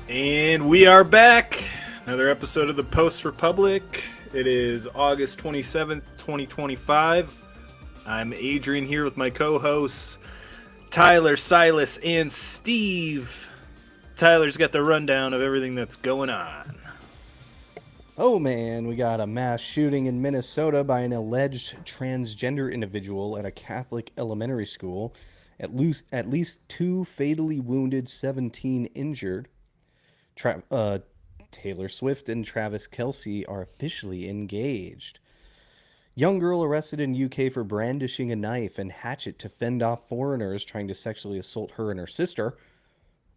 And we are back. Another episode of the Post Republic. It is August 27th, 2025. I'm Adrian here with my co hosts, Tyler, Silas, and Steve. Tyler's got the rundown of everything that's going on. Oh man, we got a mass shooting in Minnesota by an alleged transgender individual at a Catholic elementary school. At least two fatally wounded, 17 injured. Tra- uh, Taylor Swift and Travis Kelce are officially engaged. Young girl arrested in UK for brandishing a knife and hatchet to fend off foreigners trying to sexually assault her and her sister.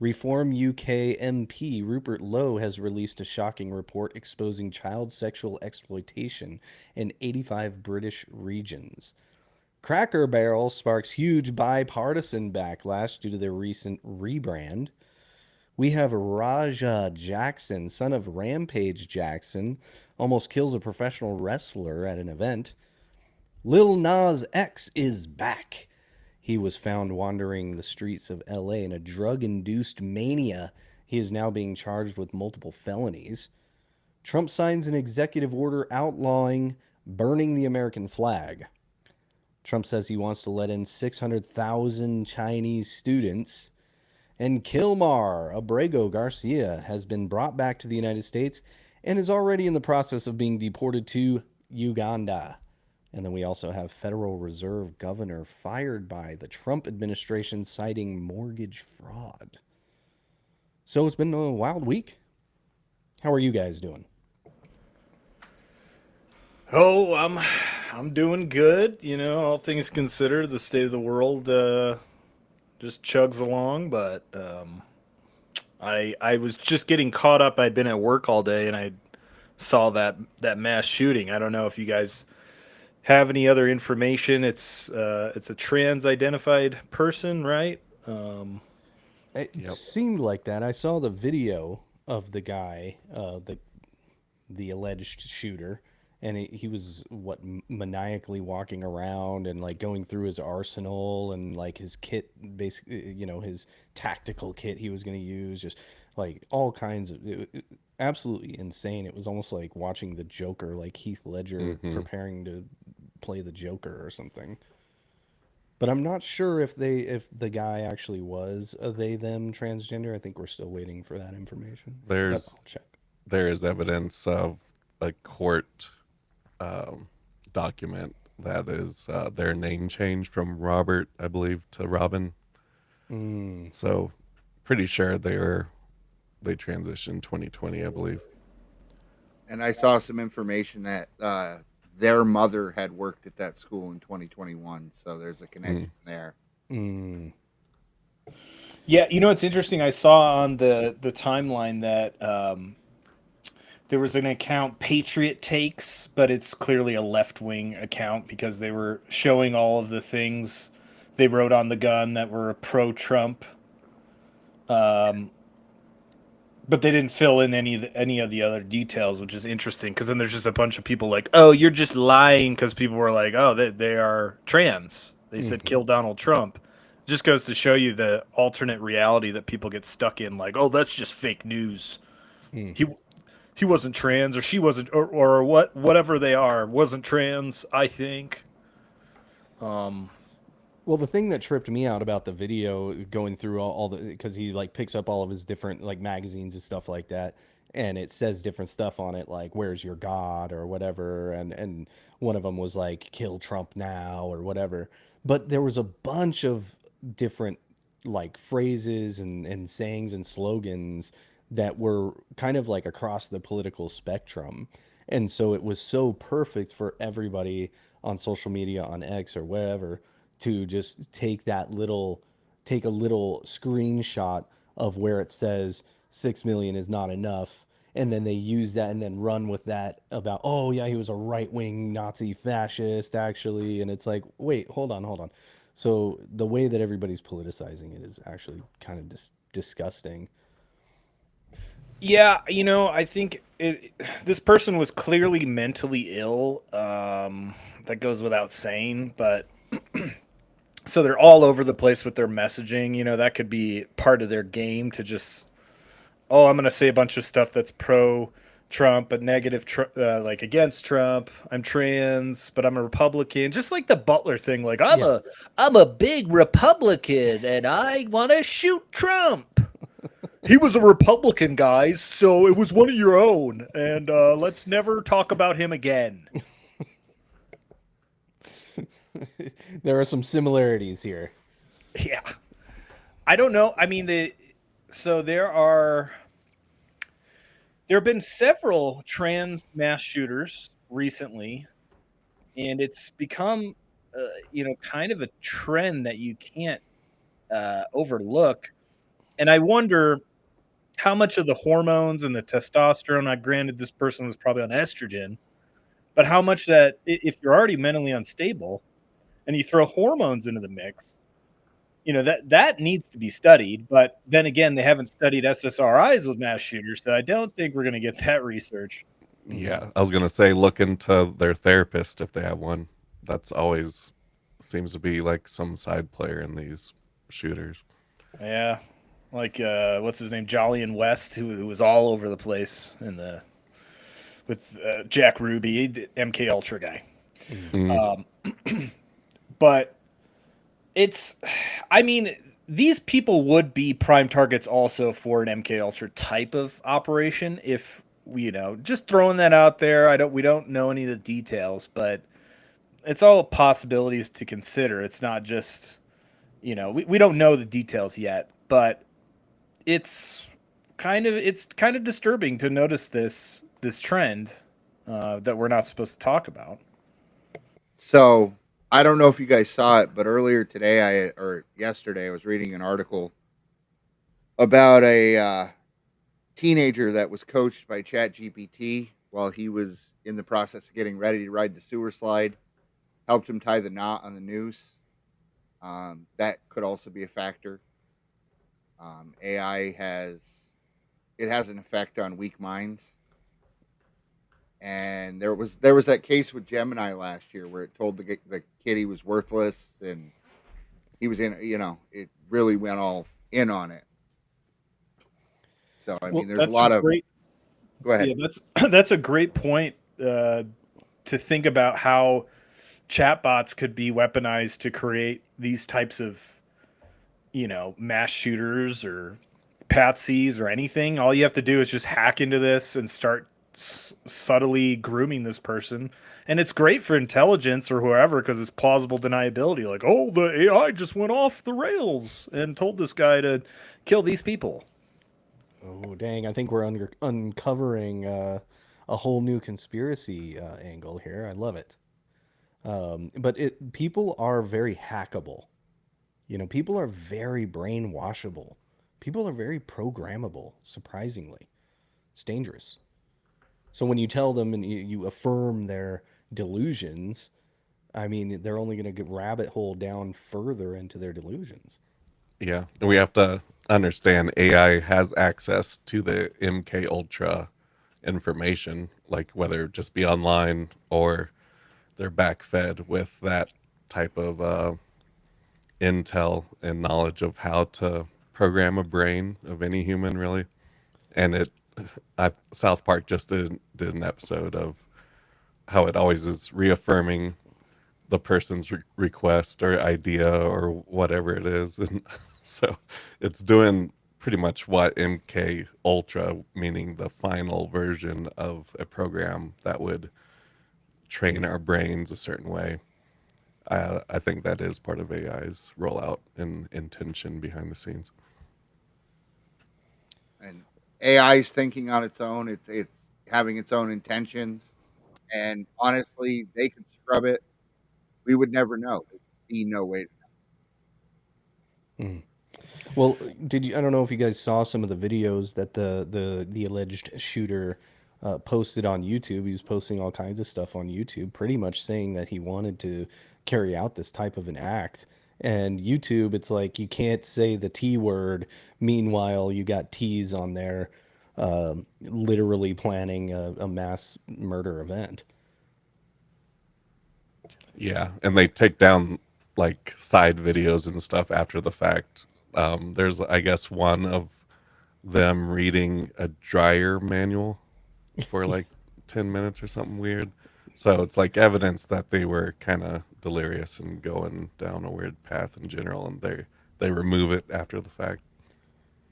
Reform UK MP Rupert Lowe has released a shocking report exposing child sexual exploitation in 85 British regions. Cracker Barrel sparks huge bipartisan backlash due to their recent rebrand. We have Raja Jackson, son of Rampage Jackson, almost kills a professional wrestler at an event. Lil Nas X is back. He was found wandering the streets of LA in a drug induced mania. He is now being charged with multiple felonies. Trump signs an executive order outlawing burning the American flag. Trump says he wants to let in 600,000 Chinese students. And Kilmar Abrego Garcia has been brought back to the United States and is already in the process of being deported to Uganda. And then we also have Federal Reserve Governor fired by the Trump administration citing mortgage fraud. So it's been a wild week. How are you guys doing? Oh, I'm doing good. You know, all things considered, the state of the world just chugs along. But I was just getting caught up. I'd been at work all day, and I saw that mass shooting. I don't know if you guys have any other information. It's a trans identified person, right? It Yep. seemed like that. I saw the video of the guy, the alleged shooter, and he was what maniacally walking around and like going through his arsenal and like his kit, basically, his tactical kit he was going to use, just like all kinds of absolutely insane. It was almost like watching the Joker, like Heath Ledger hmm preparing to play the Joker or something. But I'm not sure if the guy actually was a they them transgender. I think we're still waiting for that information. But There's I'll check. there is evidence of a court um, document that is their name change from Robert, I believe, to Robin. Mm. So pretty sure they transitioned 2020, I believe. And I saw some information that their mother had worked at that school in 2021. So there's a Mm. connection there. Mm. Yeah, you know it's interesting. I saw on the timeline that there was an account Patriot Takes, but it's clearly a left wing account because they were showing all of the things they wrote on the gun that were pro Trump, but they didn't fill in any of the other details, which is interesting. Because then there's just a bunch of people like, "Oh, you're just lying," because people were like, "Oh, they are trans." They said Mm-hmm. kill Donald Trump. Just goes to show you the alternate reality that people get stuck in. Like, "Oh, that's just fake news." He Mm-hmm. he wasn't trans, or she wasn't, or whatever they are wasn't trans. I think. Um, Well, the thing that tripped me out about the video going through all the because he like picks up all of his different like magazines and stuff like that, and it says different stuff on it like "Where's your God" or whatever, and one of them was like "Kill Trump now" or whatever. But there was a bunch of different like phrases and sayings and slogans that were kind of like across the political spectrum. And so it was so perfect for everybody on social media, on X or wherever, to just take a little screenshot of where it says 6 million is not enough, and then they use that and then run with that about, oh yeah, he was a right-wing Nazi fascist actually. And it's like, wait, hold on. So the way that everybody's politicizing it is actually kind of disgusting. yeah, you know, I think this person was clearly mentally ill. That goes without saying, but so they're all over the place with their messaging. You know, that could be part of their game to just oh, I'm going to say a bunch of stuff that's pro Trump, but negative, like against Trump. I'm trans, but I'm a Republican. Just like the Butler thing, like Yeah. I'm a big Republican and I want to shoot Trump. He was a Republican, guys, so it was one of your own, and let's never talk about him again. There are some similarities here. Yeah, I don't know. I mean, so there have been several trans mass shooters recently, and it's become, kind of a trend that you can't overlook. And I wonder how much of the hormones and the testosterone. I granted this person was probably on estrogen, but how much that if you're already mentally unstable and you throw hormones into the mix, that needs to be studied. But then again, they haven't studied SSRIs with mass shooters, so I don't think we're going to get that research. Yeah, I was gonna say look into their therapist if they have one. That's always seems to be like some side player in these shooters. Yeah, like what's his name, Jolly and West, who was all over the place in the with Jack Ruby, the MK Ultra guy. Mm, But it's, I mean, these people would be prime targets also for an MK Ultra type of operation if just throwing that out there. We don't know any of the details, but it's all possibilities to consider. It's not just we don't know the details yet, but it's it's kind of disturbing to notice this trend that we're not supposed to talk about. So I don't know if you guys saw it, but earlier today, or yesterday, I was reading an article about a teenager that was coached by ChatGPT while he was in the process of getting ready to ride the sewer slide. Helped him tie the knot on the noose. That could also be a factor. AI has an effect on weak minds, and there was that case with Gemini last year where it told the kid he was worthless, and he was in. It really went all in on it. So I Well, mean, there's a That's a lot of. great Go ahead. Yeah, that's that's a great point to think about how chatbots could be weaponized to create these types of mass shooters or patsies or anything. All you have to do is just hack into this and start subtly grooming this person. And it's great for intelligence or whoever because it's plausible deniability. Like, oh, the AI just went off the rails and told this guy to kill these people. Oh, dang. I think we're uncovering a whole new conspiracy angle here. I love it. But people are very hackable. People are very brainwashable. People are very programmable, surprisingly. It's dangerous. So when you tell them and you affirm their delusions, I mean, they're only going to get rabbit hole down further into their delusions. yeah, and we have to understand AI has access to the MK Ultra information, like whether it just be online or they're backfed with that type of intel and knowledge of how to program a brain of any human, really. And South Park just did an episode of how it always is reaffirming the person's request or idea or whatever it is, and so it's doing pretty much what MK Ultra, meaning the final version of a program that would train our brains a certain way. I think that is part of AI's rollout and intention behind the scenes. And AI is thinking on its own. It's having its own intentions, and honestly, they could scrub it. We would never know. There'd be no way. Mm. Well, I don't know if you guys saw some of the videos that the alleged shooter posted on YouTube. He was posting all kinds of stuff on YouTube, pretty much saying that he wanted to carry out this type of an act. And YouTube, it's like you can't say the T word. Meanwhile, you got T's on there, literally planning a mass murder event. Yeah, and they take down like side videos and stuff after the fact. There's, I guess, one of them reading a dryer manual for like 10 minutes or something weird. So it's like evidence that they were kind of delirious and going down a weird path in general, and they remove it after the fact.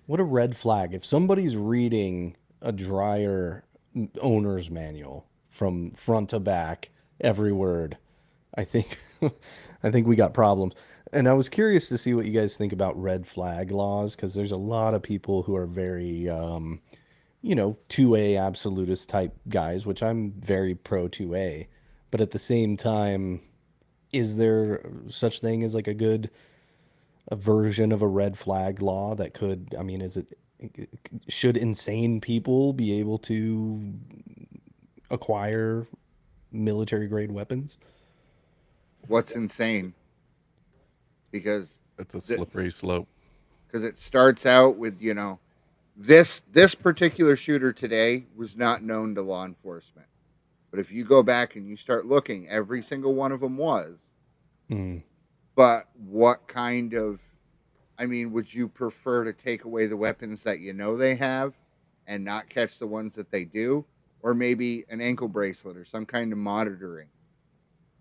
What a red flag. If somebody's reading a dryer owner's manual from front to back, every word, I think I think we got problems. And I was curious to see what you guys think about red flag laws, because there's a lot of people who are very 2A absolutist type guys, which I'm very pro 2A. But at the same time, is there such thing as like a version of a red flag law that could, I mean, should insane people be able to acquire military grade weapons? What's insane? Because It's a slippery slope. it starts out with, this particular shooter today was not known to law enforcement. But if you go back and you start looking, every single one of them was. Mm. But what kind of, I mean, would you prefer to take away the weapons that they have and not catch the ones that they do? Or maybe an ankle bracelet or some kind of monitoring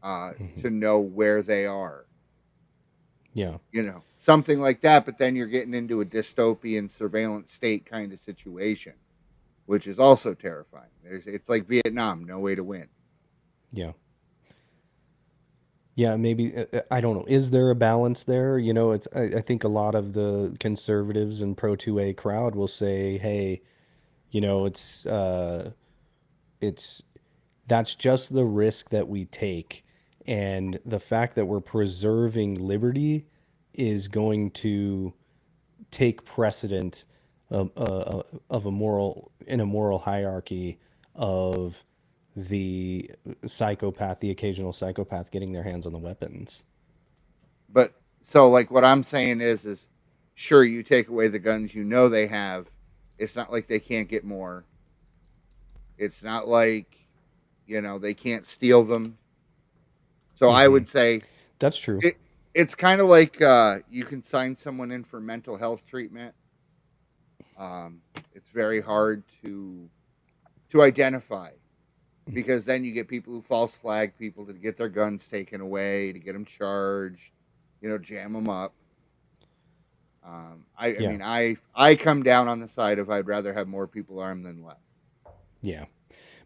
to know where they are? Yeah. Something like that. But then you're getting into a dystopian surveillance state kind of situation, which is also terrifying. It's like Vietnam, no way to win. Yeah. Yeah, maybe I don't know. Is there a balance there? I think a lot of the conservatives and pro 2A crowd will say, "Hey, it's that's just the risk that we take, and the fact that we're preserving liberty is going to take precedent of a moral hierarchy of the occasional psychopath getting their hands on the weapons." But so, like, what I'm saying is sure, you take away the guns they have. It's not like they can't get more. It's not like, they can't steal them. So I would say That's true. it's kind of like you can sign someone in for mental health treatment. It's very hard to identify, because then you get people who false flag people to get their guns taken away, to get them charged, jam them up. I mean, I come down on the side of I'd rather have more people armed than less. Yeah.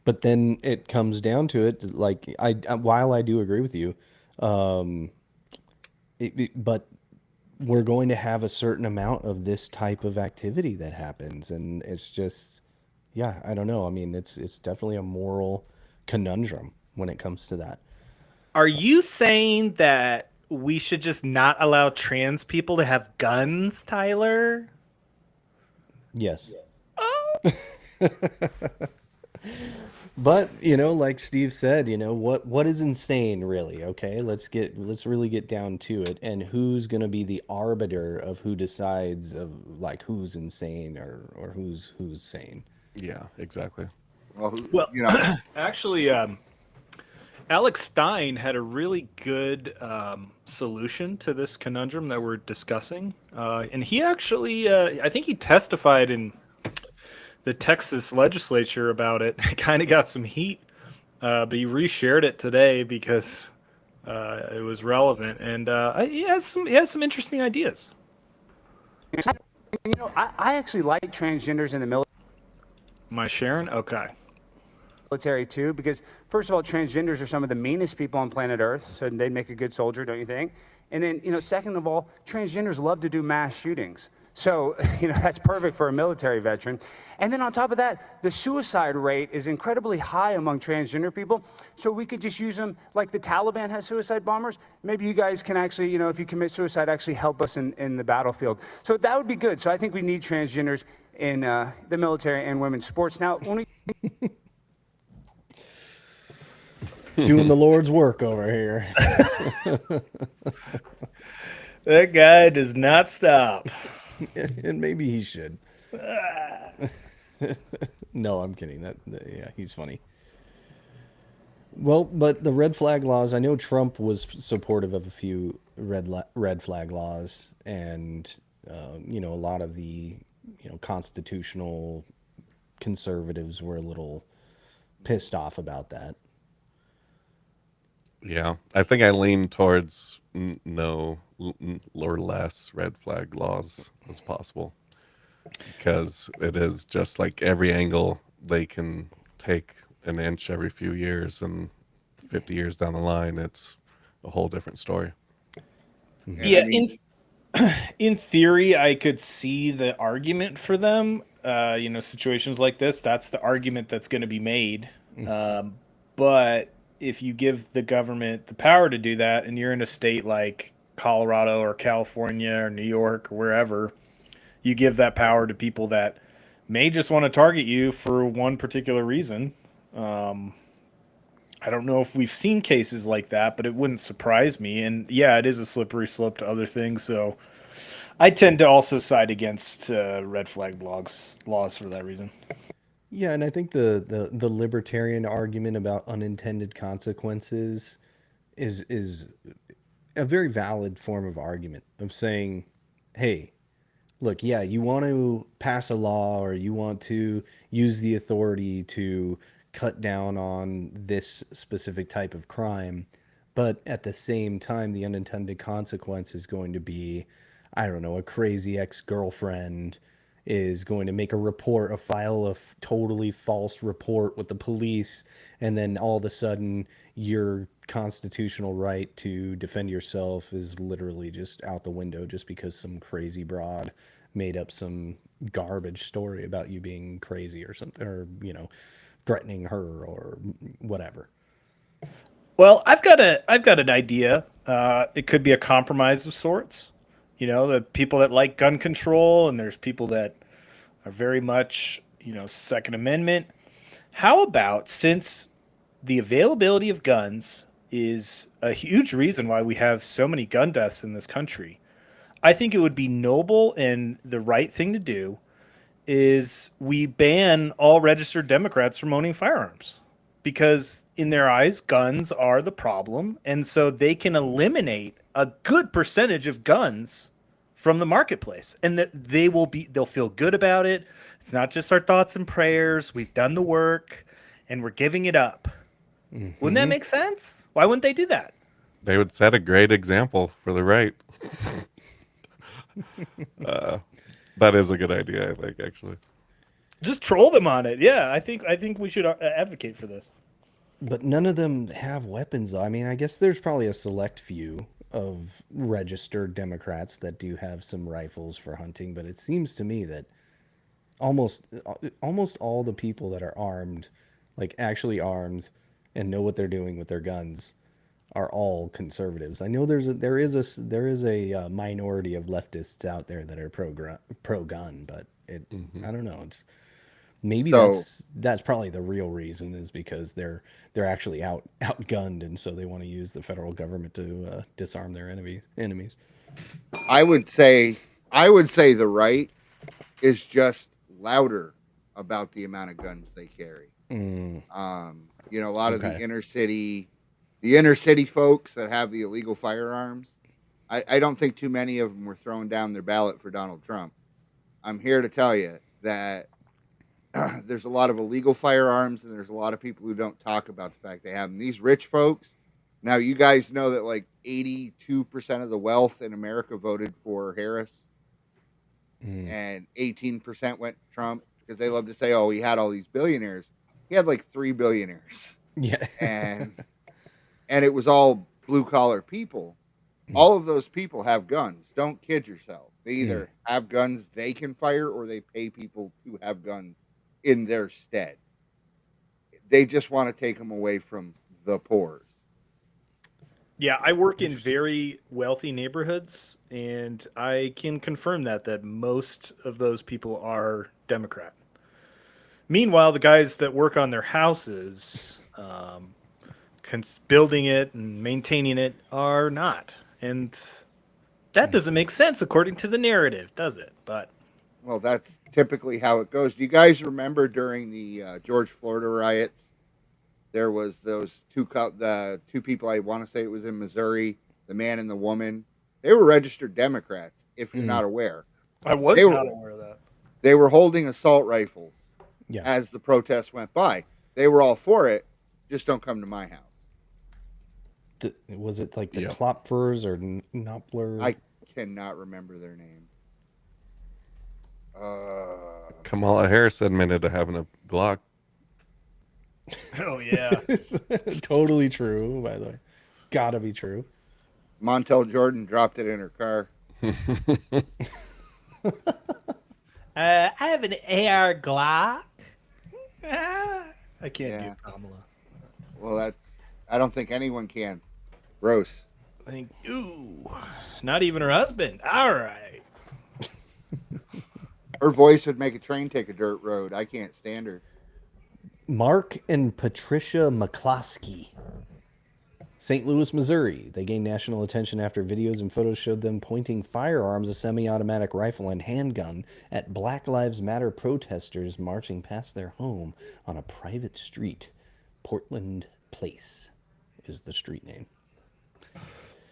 But then it comes down to it, like while I do agree with you, but we're going to have a certain amount of this type of activity that happens, and it's just, yeah, I don't know. I mean, it's definitely a moral conundrum when it comes to that. Are you saying that we should just not allow trans people to have guns, Tyler? Yes. But, like Steve said, what is insane, really? Okay, let's really get down to it, and who's going to be the arbiter of who decides of like who's insane or who's sane? Yeah, exactly. Well, Actually, Alex Stein had a really good solution to this conundrum that we're discussing, and he actually, I think he testified in the Texas legislature about it. Kind of got some heat, but he reshared it today because it was relevant, and he has some interesting ideas. I actually like transgenders in the military. Am I sharing? Okay. Military too, because first of all, transgenders are some of the meanest people on planet Earth, so they'd make a good soldier, don't you think? And then, second of all, transgenders love to do mass shootings. So, that's perfect for a military veteran. And then on top of that, the suicide rate is incredibly high among transgender people. So we could just use them like the Taliban has suicide bombers. Maybe you guys can actually, if you commit suicide, actually help us in the battlefield. So that would be good. So I think we need transgenders in the military and women's sports. Now, when we Doing the Lord's work over here. That guy does not stop. And maybe he should. No, I'm kidding. Yeah, he's funny. Well, but the red flag laws, I know Trump was supportive of a few red flag laws, and a lot of the constitutional conservatives were a little pissed off about that. Yeah, I think I lean towards no or less red flag laws as possible, because it is just like every angle they can take an inch every few years, and 50 years down the line, it's a whole different story. And I Yeah, mean, in theory, I could see the argument for them. Situations like this, that's the argument that's going to be made. But if you give the government the power to do that, and you're in a state like Colorado or California or New York or wherever, you give that power to people that may just want to target you for one particular reason. I don't know if we've seen cases like that, but it wouldn't surprise me. And yeah, it is a slippery slope to other things. So I tend to also side against red flag laws for that reason. Yeah, and I think the libertarian argument about unintended consequences is a very valid form of argument of saying, hey, look, yeah, you want to pass a law or you want to use the authority to cut down on this specific type of crime, but at the same time, the unintended consequence is going to be, I don't know, a crazy ex-girlfriend is going to make a report, file a totally false report with the police, and then all of a sudden your constitutional right to defend yourself is literally just out the window just because some crazy broad made up some garbage story about you being crazy or something, or threatening her or whatever. Well, I've got an idea. It could be a compromise of sorts. The people that like gun control, and there's people that are very much Second Amendment. How about, since the availability of guns is a huge reason why we have so many gun deaths in this country, I think it would be noble and the right thing to do is we ban all registered Democrats from owning firearms, because in their eyes guns are the problem, and so they can eliminate a good percentage of guns from the marketplace, and that they'll feel good about it. It's not just our thoughts and prayers. We've done the work and we're giving it up. Wouldn't that make sense? Why wouldn't they do that? They would set a great example for the right. That is a good idea, I think, actually. Just troll them on it. Yeah, I think we should advocate for this. But none of them have weapons, though. I mean, I guess there's probably a select few of registered Democrats that do have some rifles for hunting, but it seems to me that almost all the people that are armed, like actually armed and know what they're doing with their guns, are all conservatives. I know there is a minority of leftists out there that are pro gun, but I don't know. It's maybe so that's probably the real reason, is because they're actually outgunned, and so they want to use the federal government to disarm their enemies. I would say I would say the right is just louder about the amount of guns they carry. Mm, A lot of okay. the inner city folks that have the illegal firearms. I don't think too many of them were throwing down their ballot for Donald Trump. I'm here to tell you that there's a lot of illegal firearms, and there's a lot of people who don't talk about the fact they have them. These rich folks. Now, you guys know that like 82% of the wealth in America voted for Harris, Mm, and 18% went to Trump, because they love to say, "Oh, he had all these billionaires." He had like 3 billionaires, yeah. and it was all blue collar people. All of those people have guns. Don't kid yourself. They Mm. either have guns they can fire, or they pay people to have guns in their stead. They just want to take them away from the poor. Yeah, I work in Interesting. very wealthy neighborhoods, and I can confirm that most of those people are Democrat. Meanwhile, the guys that work on their houses, building it and maintaining it, are not, and that doesn't make sense according to the narrative, does it? But Well, that's typically how it goes. Do you guys remember during the George Florida riots? There was the two people. I want to say it was in Missouri, the man and the woman. They were registered Democrats. If you're Mm. not aware, I was they were not aware of that. They were holding assault rifles Yeah. as the protests went by. They were all for it. Just don't come to my house. Was it like the Yeah. Klopfers or Knopfler? I cannot remember their name. Kamala Harris admitted to having a Glock. Oh yeah. Totally true, by the way. Gotta be true. Montel Jordan dropped it in her car. I have an AR Glock. I can't Yeah. do Kamala. Well, I don't think anyone can. Gross. I think, ooh, not even her husband. All right. Her voice would make a train take a dirt road. I can't stand her. Mark and Patricia McCloskey. St. Louis, Missouri. They gained national attention after videos and photos showed them pointing firearms, a semi-automatic rifle, and handgun at Black Lives Matter protesters marching past their home on a private street. Portland Place is the street name.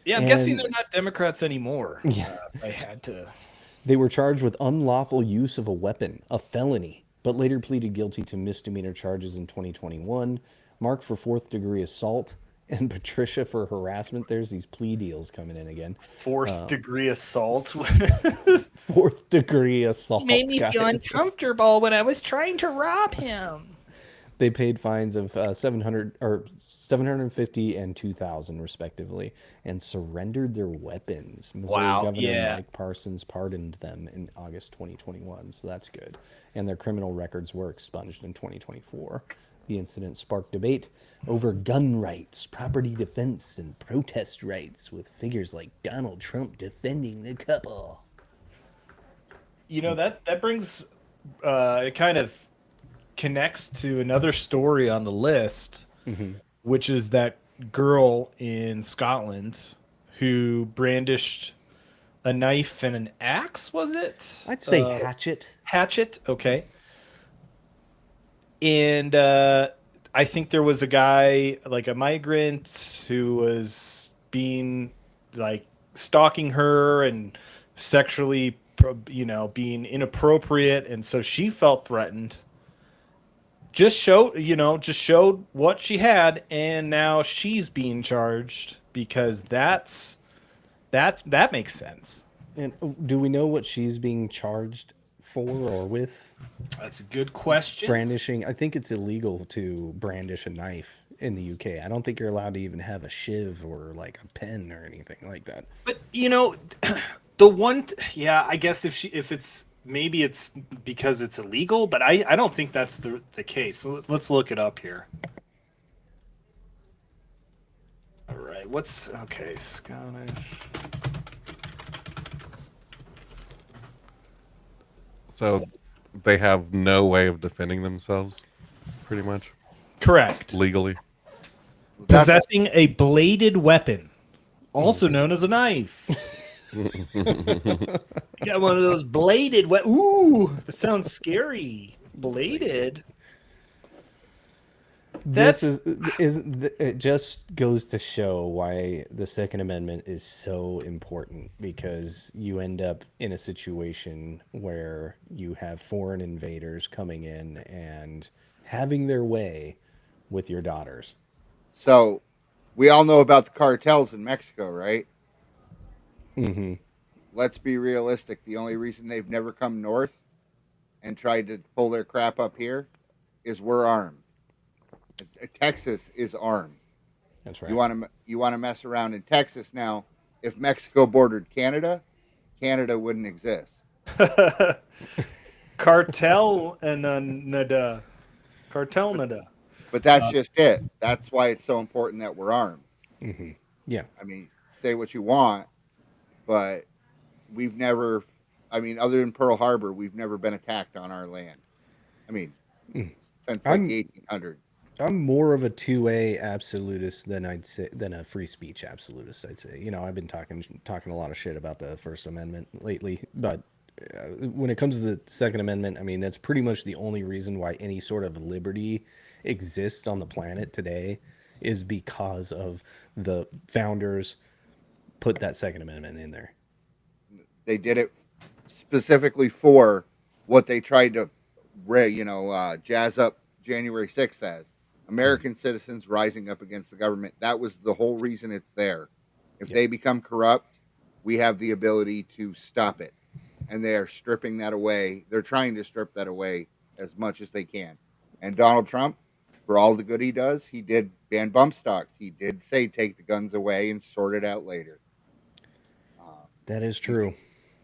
Yeah, I'm guessing they're not Democrats anymore. Yeah. If I had to. They were charged with unlawful use of a weapon, a felony, but later pleaded guilty to misdemeanor charges in 2021. Mark for fourth-degree assault and Patricia for harassment. There's these plea deals coming in again. Fourth degree assault. Fourth-degree assault. Made me guys. feel uncomfortable when I was trying to rob him. They paid fines of $750 and $2,000 respectively, and surrendered their weapons. Missouri Governor Mike Parsons pardoned them in August 2021, so that's good. And their criminal records were expunged in 2024. The incident sparked debate over gun rights, property defense, and protest rights, with figures like Donald Trump defending the couple. You know, that brings it kind of connects to another story on the list, which is that girl in Scotland who brandished a knife and an axe, was it? I'd say hatchet. Hatchet, okay. And I think there was a guy, like a migrant, who was being like stalking her and sexually, being inappropriate, and so she felt threatened. Just showed what she had, and now she's being charged because that makes sense. And do we know what she's being charged for or with? That's a good question. Brandishing. I think it's illegal to brandish a knife in the UK. I don't think you're allowed to even have a shiv or like a pen or anything like that. But I guess if it's maybe it's because it's illegal, but I don't think that's the case. So let's look it up here. All right, Scottish. So they have no way of defending themselves, pretty much, Correct. legally. Possessing a bladed weapon, also known as a knife. You got one of those bladed Ooh, that sounds scary. Bladed. It just goes to show why the Second Amendment is so important, because you end up in a situation where you have foreign invaders coming in and having their way with your daughters. So, we all know about the cartels in Mexico, right? Mm-hmm. Let's be realistic. The only reason they've never come north and tried to pull their crap up here is we're armed. Texas is armed. That's right. You want to mess around in Texas now? If Mexico bordered Canada, Canada wouldn't exist. Cartel nada. But that's just it. That's why it's so important that we're armed. Mm-hmm. Yeah. I mean, say what you want, but we've never, other than Pearl Harbor, we've never been attacked on our land. Since like the 1800s. I'm more of a 2A absolutist than a free speech absolutist. I'd say. I've been talking a lot of shit about the First Amendment lately, but when it comes to the Second Amendment, that's pretty much the only reason why any sort of liberty exists on the planet today is because of the founders put that Second Amendment in there. They did it specifically for what they tried to, jazz up January 6th as American citizens rising up against the government. That was the whole reason it's there. If Yep. they become corrupt, we have the ability to stop it. And they are stripping that away. They're trying to strip that away as much as they can. And Donald Trump, for all the good he does, he did ban bump stocks. He did say take the guns away and sort it out later. That is true.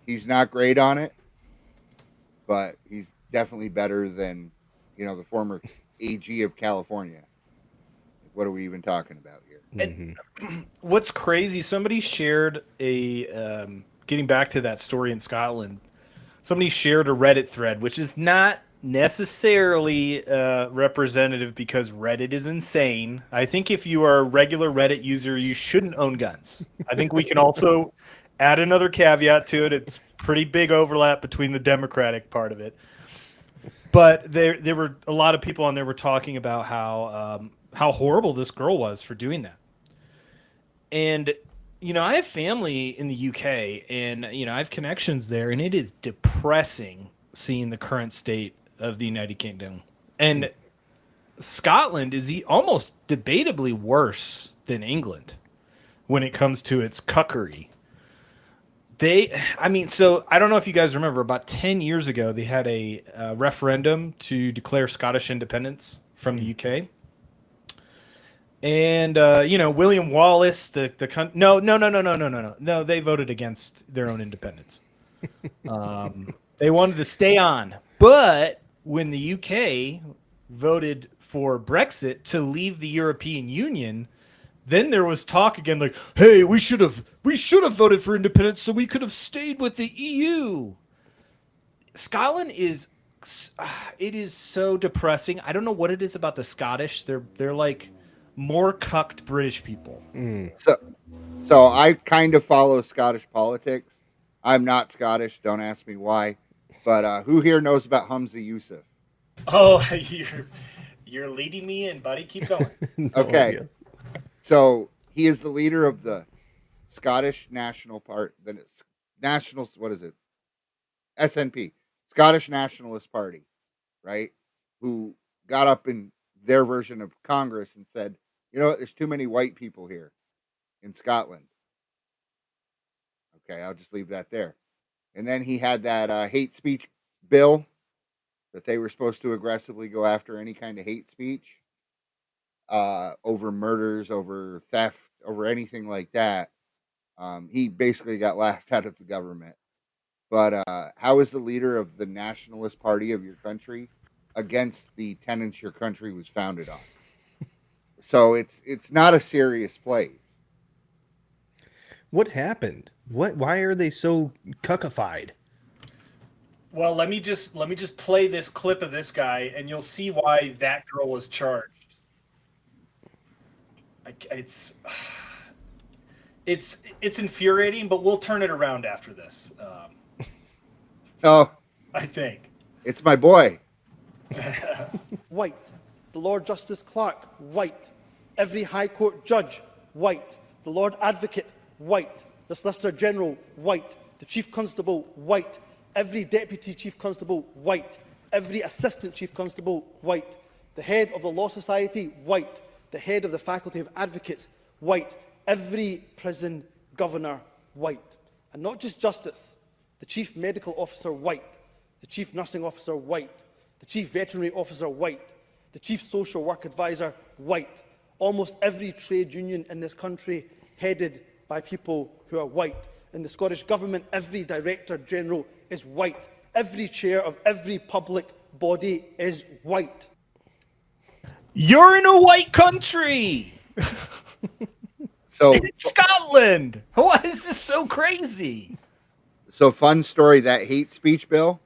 He's not great on it, but he's definitely better than, the former AG of California. What are we even talking about here? Mm-hmm. What's crazy? Somebody shared getting back to that story in Scotland. Somebody shared a Reddit thread, which is not necessarily representative because Reddit is insane. I think if you are a regular Reddit user, you shouldn't own guns. I think we can also add another caveat to it. It's pretty big overlap between the Democratic part of it. But there were a lot of people on there were talking about how horrible this girl was for doing that. And I have family in the UK, and I have connections there, and it is depressing seeing the current state of the United Kingdom. And Scotland is almost debatably worse than England when it comes to its cuckery. So I don't know if you guys remember, about 10 years ago, they had a referendum to declare Scottish independence from the UK. And William Wallace, no, they voted against their own independence. They wanted to stay on, but when the UK voted for Brexit to leave the European Union, then there was talk again, like, hey, we should have voted for independence so we could have stayed with the EU. Scotland is it is so depressing. I don't know what it is about the Scottish. They're like more cucked British people. So I kind of follow Scottish politics. I'm not Scottish. Don't ask me why. But who here knows about Humza Yousaf? Oh, you're leading me in, buddy. Keep going. No Okay. idea. So he is the leader of the Scottish National Part. Then it's Nationals. What is it? SNP, Scottish Nationalist Party, right? Who got up in their version of Congress and said, you know what? There's too many white people here in Scotland. Okay, I'll just leave that there. And then he had that hate speech bill that they were supposed to aggressively go after any kind of hate speech over murders, over theft, over anything like that. He basically got laughed out of the government. But how is the leader of the nationalist party of your country against the tenets your country was founded on? So it's not a serious place. What happened? Why are they so cuckified? Well, let me just play this clip of this guy, and you'll see why that girl was charged. It's infuriating, but we'll turn it around after this. Oh, I think. it's my boy. White. The Lord Justice Clerk, white. Every High Court judge, white. The Lord Advocate, white. The Solicitor General, white. The Chief Constable, white. Every Deputy Chief Constable, white. Every Assistant Chief Constable, white. The Head of the Law Society, white. The Head of the Faculty of Advocates, white. Every Prison Governor, white. And not just Justice. The Chief Medical Officer, white. The Chief Nursing Officer, white. The Chief Veterinary Officer, white. The Chief Social Work Advisor, white. Almost every trade union in this country headed by people who are white. In the Scottish Government, every Director General is white. Every chair of every public body is white. You're in a white country. So It's Scotland. Why is this so crazy? so fun story, that hate speech bill,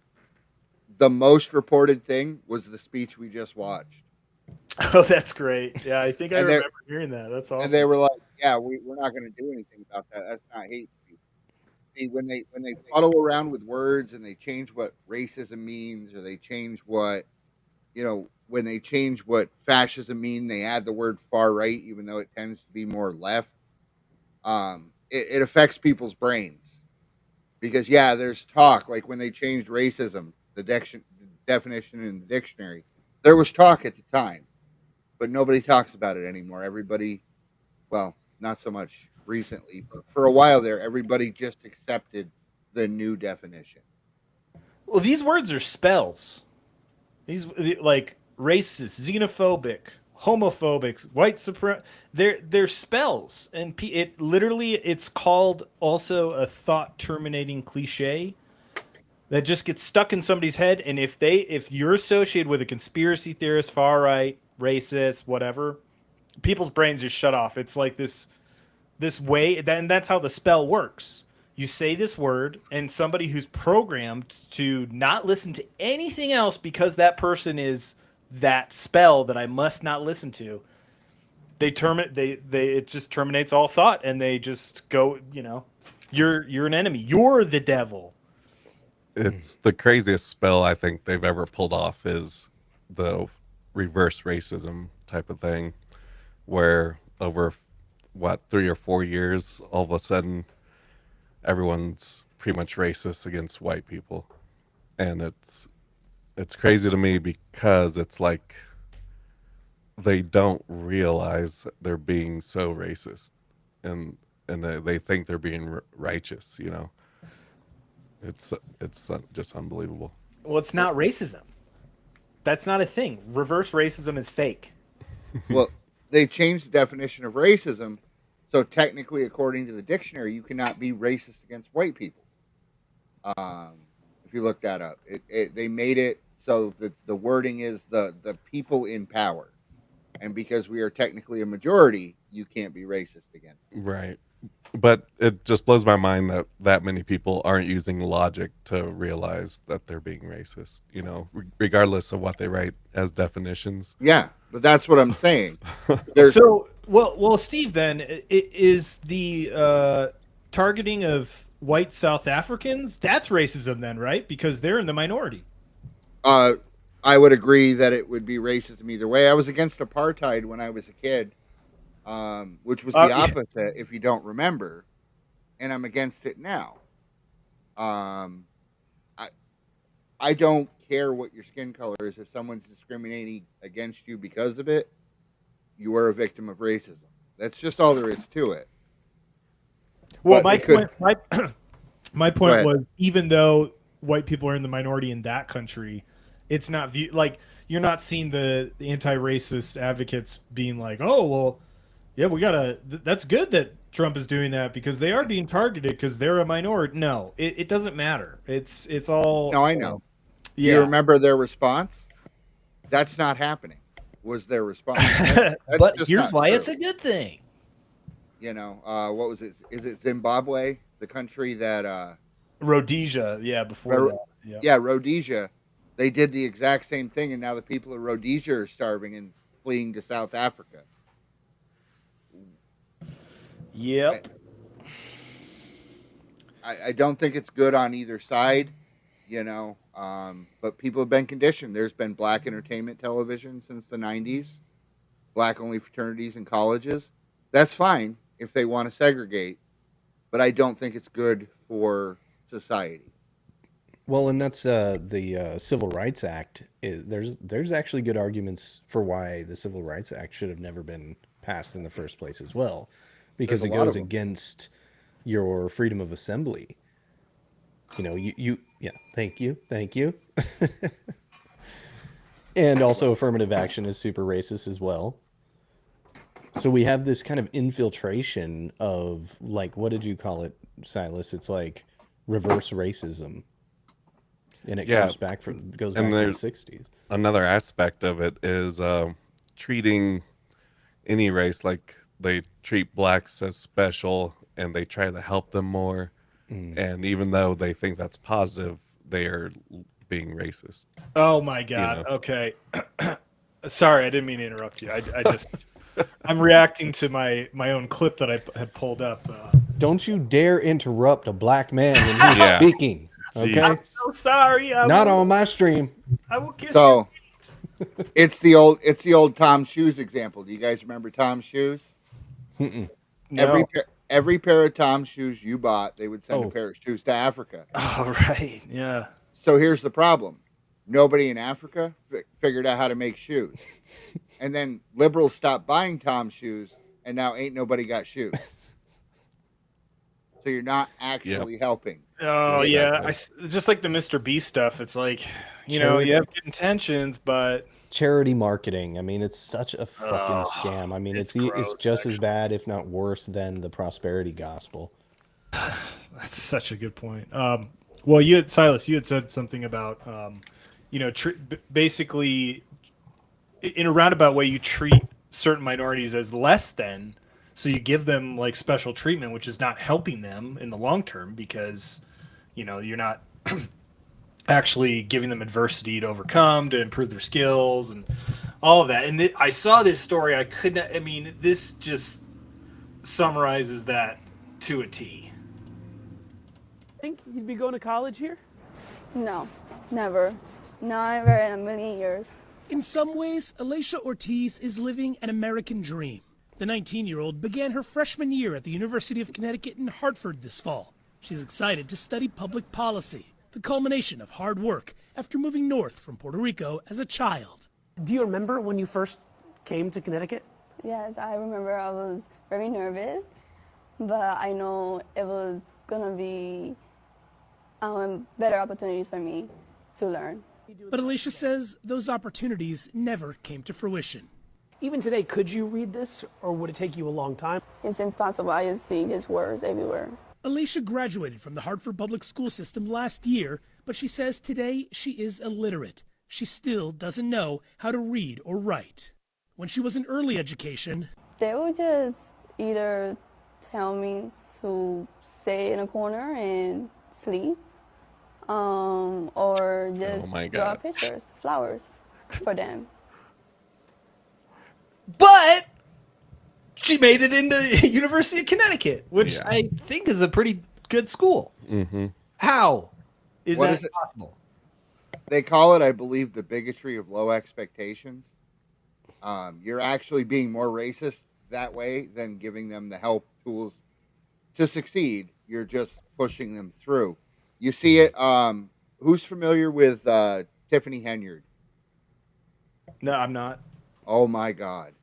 the most reported thing was the speech we just watched. Oh, that's great. Yeah, I think I And they're- remember hearing that. That's awesome. And they were like, yeah, we're not going to do anything about that. That's not hate speech. See, when they fuddle around with words and they change what racism means, or they change what, when they change what fascism mean, they add the word far right, even though it tends to be more left. It affects people's brains because, yeah, there's talk like when they changed racism, the definition in the dictionary. There was talk at the time, but nobody talks about it anymore. Everybody, well, not so much recently, but for a while there, everybody just accepted the new definition. Well, these words are spells. These like racist, xenophobic, homophobic, white supremacy. They're spells, and it literally it's called also a thought terminating cliche that just gets stuck in somebody's head. And if you're associated with a conspiracy theorist, far right, racist, whatever, people's brains just shut off. It's like this way, and that's how the spell works. You say this word, and somebody who's programmed to not listen to anything else because that person is that spell that I must not listen to. It just terminates all thought, and they just go. You're an enemy. You're the devil. It's the craziest spell I think they've ever pulled off is the reverse racism type of thing, where over 3 or 4 years, all of a sudden, everyone's pretty much racist against white people, and it's crazy to me because it's like they don't realize they're being so racist, and they think they're being righteous. It's just unbelievable. Well, it's not racism. That's not a thing. Reverse racism is fake. Well, they changed the definition of racism, so technically, according to the dictionary, you cannot be racist against white people. If you look that up, they made it so that the wording is the people in power, and because we are technically a majority, you can't be racist against them. Right. But it just blows my mind that many people aren't using logic to realize that they're being racist, regardless of what they write as definitions. Yeah, but that's what I'm saying. So, well, Steve, then is the targeting of white South Africans? That's racism, then, right? Because they're in the minority. I would agree that it would be racism either way. I was against apartheid when I was a kid, which was the opposite, if you don't remember, and I'm against it now. I don't care what your skin color is. If someone's discriminating against you because of it, you are a victim of racism. That's just all there is to it. Well, But my point was, even though white people are in the minority in that country, it's not like you're not seeing the anti-racist advocates being like, oh, well, yeah, we gotta. That's good that Trump is doing that because they are being targeted because they're a minority. No, it doesn't matter. It's all. No, I know. Yeah. Do you remember their response? That's not happening. Was their response? That's but just here's not why true. it's a good thing. What was it? Is it Zimbabwe, the country that Rhodesia? Yeah, before that. Yeah, Rhodesia. They did the exact same thing, and now the people of Rhodesia are starving and fleeing to South Africa. Yep. I don't think it's good on either side, but people have been conditioned. There's been black entertainment television since the 90s, black-only fraternities and colleges. That's fine if they want to segregate, but I don't think it's good for society. Well, and that's the Civil Rights Act. There's actually good arguments for why the Civil Rights Act should have never been passed in the first place as well, because it goes against your freedom of assembly. Yeah, thank you. And also affirmative action is super racist as well. So we have this kind of infiltration of, like, what did you call it, Silas? It's like reverse racism. And it goes back to the 60s. Another aspect of it is treating any race like they treat blacks as special, and they try to help them more. And even though they think that's positive, they are being racist. Oh my God. Okay. Sorry, I didn't mean to interrupt you. I just I'm reacting to my own clip that I had pulled up. Don't you dare interrupt a black man when he's speaking. Okay. I'm so sorry. Not on my stream. I will kiss you. It's the old Tom Shoes example. Do you guys remember Tom Shoes? No. Every pair of Tom shoes you bought, they would send a pair of shoes to Africa. Oh, right. Yeah. So here's the problem: nobody in Africa figured out how to make shoes, and then liberals stopped buying Tom's shoes, and now ain't nobody got shoes. So you're not actually helping. Oh Exactly. yeah, just like the Mr. Beast stuff. It's like, you know, Charity, you have good intentions, but charity marketing. I mean, it's such a fucking oh, scam. I mean, it's it's gross. just as Actually, bad, if not worse, than the prosperity gospel. that's such a good point. Well, you had Silas, you had said something about, you know, basically in a roundabout way, you treat certain minorities as less than, so you give them like special treatment, which is not helping them in the long term because, you know, you're not actually giving them adversity to overcome, to improve their skills, and all of that. And I saw this story. I could not. I mean, this just summarizes that to a T. Think you'd be going to college here? No, never. Never in a million years. In some ways, Alicia Ortiz is living an American dream. The 19-year-old began her freshman year at the University of Connecticut in Hartford this fall. She's excited to study public policy, the culmination of hard work after moving north from Puerto Rico as a child. Do you remember when you first came to Connecticut? Yes, I remember I was very nervous, but I know it was gonna be better opportunities for me to learn. But Alicia says those opportunities never came to fruition. Even today, could you read this, or would it take you a long time? It's impossible. I just see his words everywhere. Alicia graduated from the Hartford public school system last year, but she says today she is illiterate. She still doesn't know how to read or write. When she was in early education, They would just either tell me to stay in a corner and sleep, or just my draw God. pictures, flowers for them. But she made it into University of Connecticut, which Yeah. I think is a pretty good school. Mm-hmm. How is What that is it? possible? They call it, I believe, the bigotry of low expectations. You're actually being more racist that way than giving them the help tools to succeed. You're just pushing them through. You see it. Who's familiar with Tiffany Henyard? No, I'm not. Oh my God.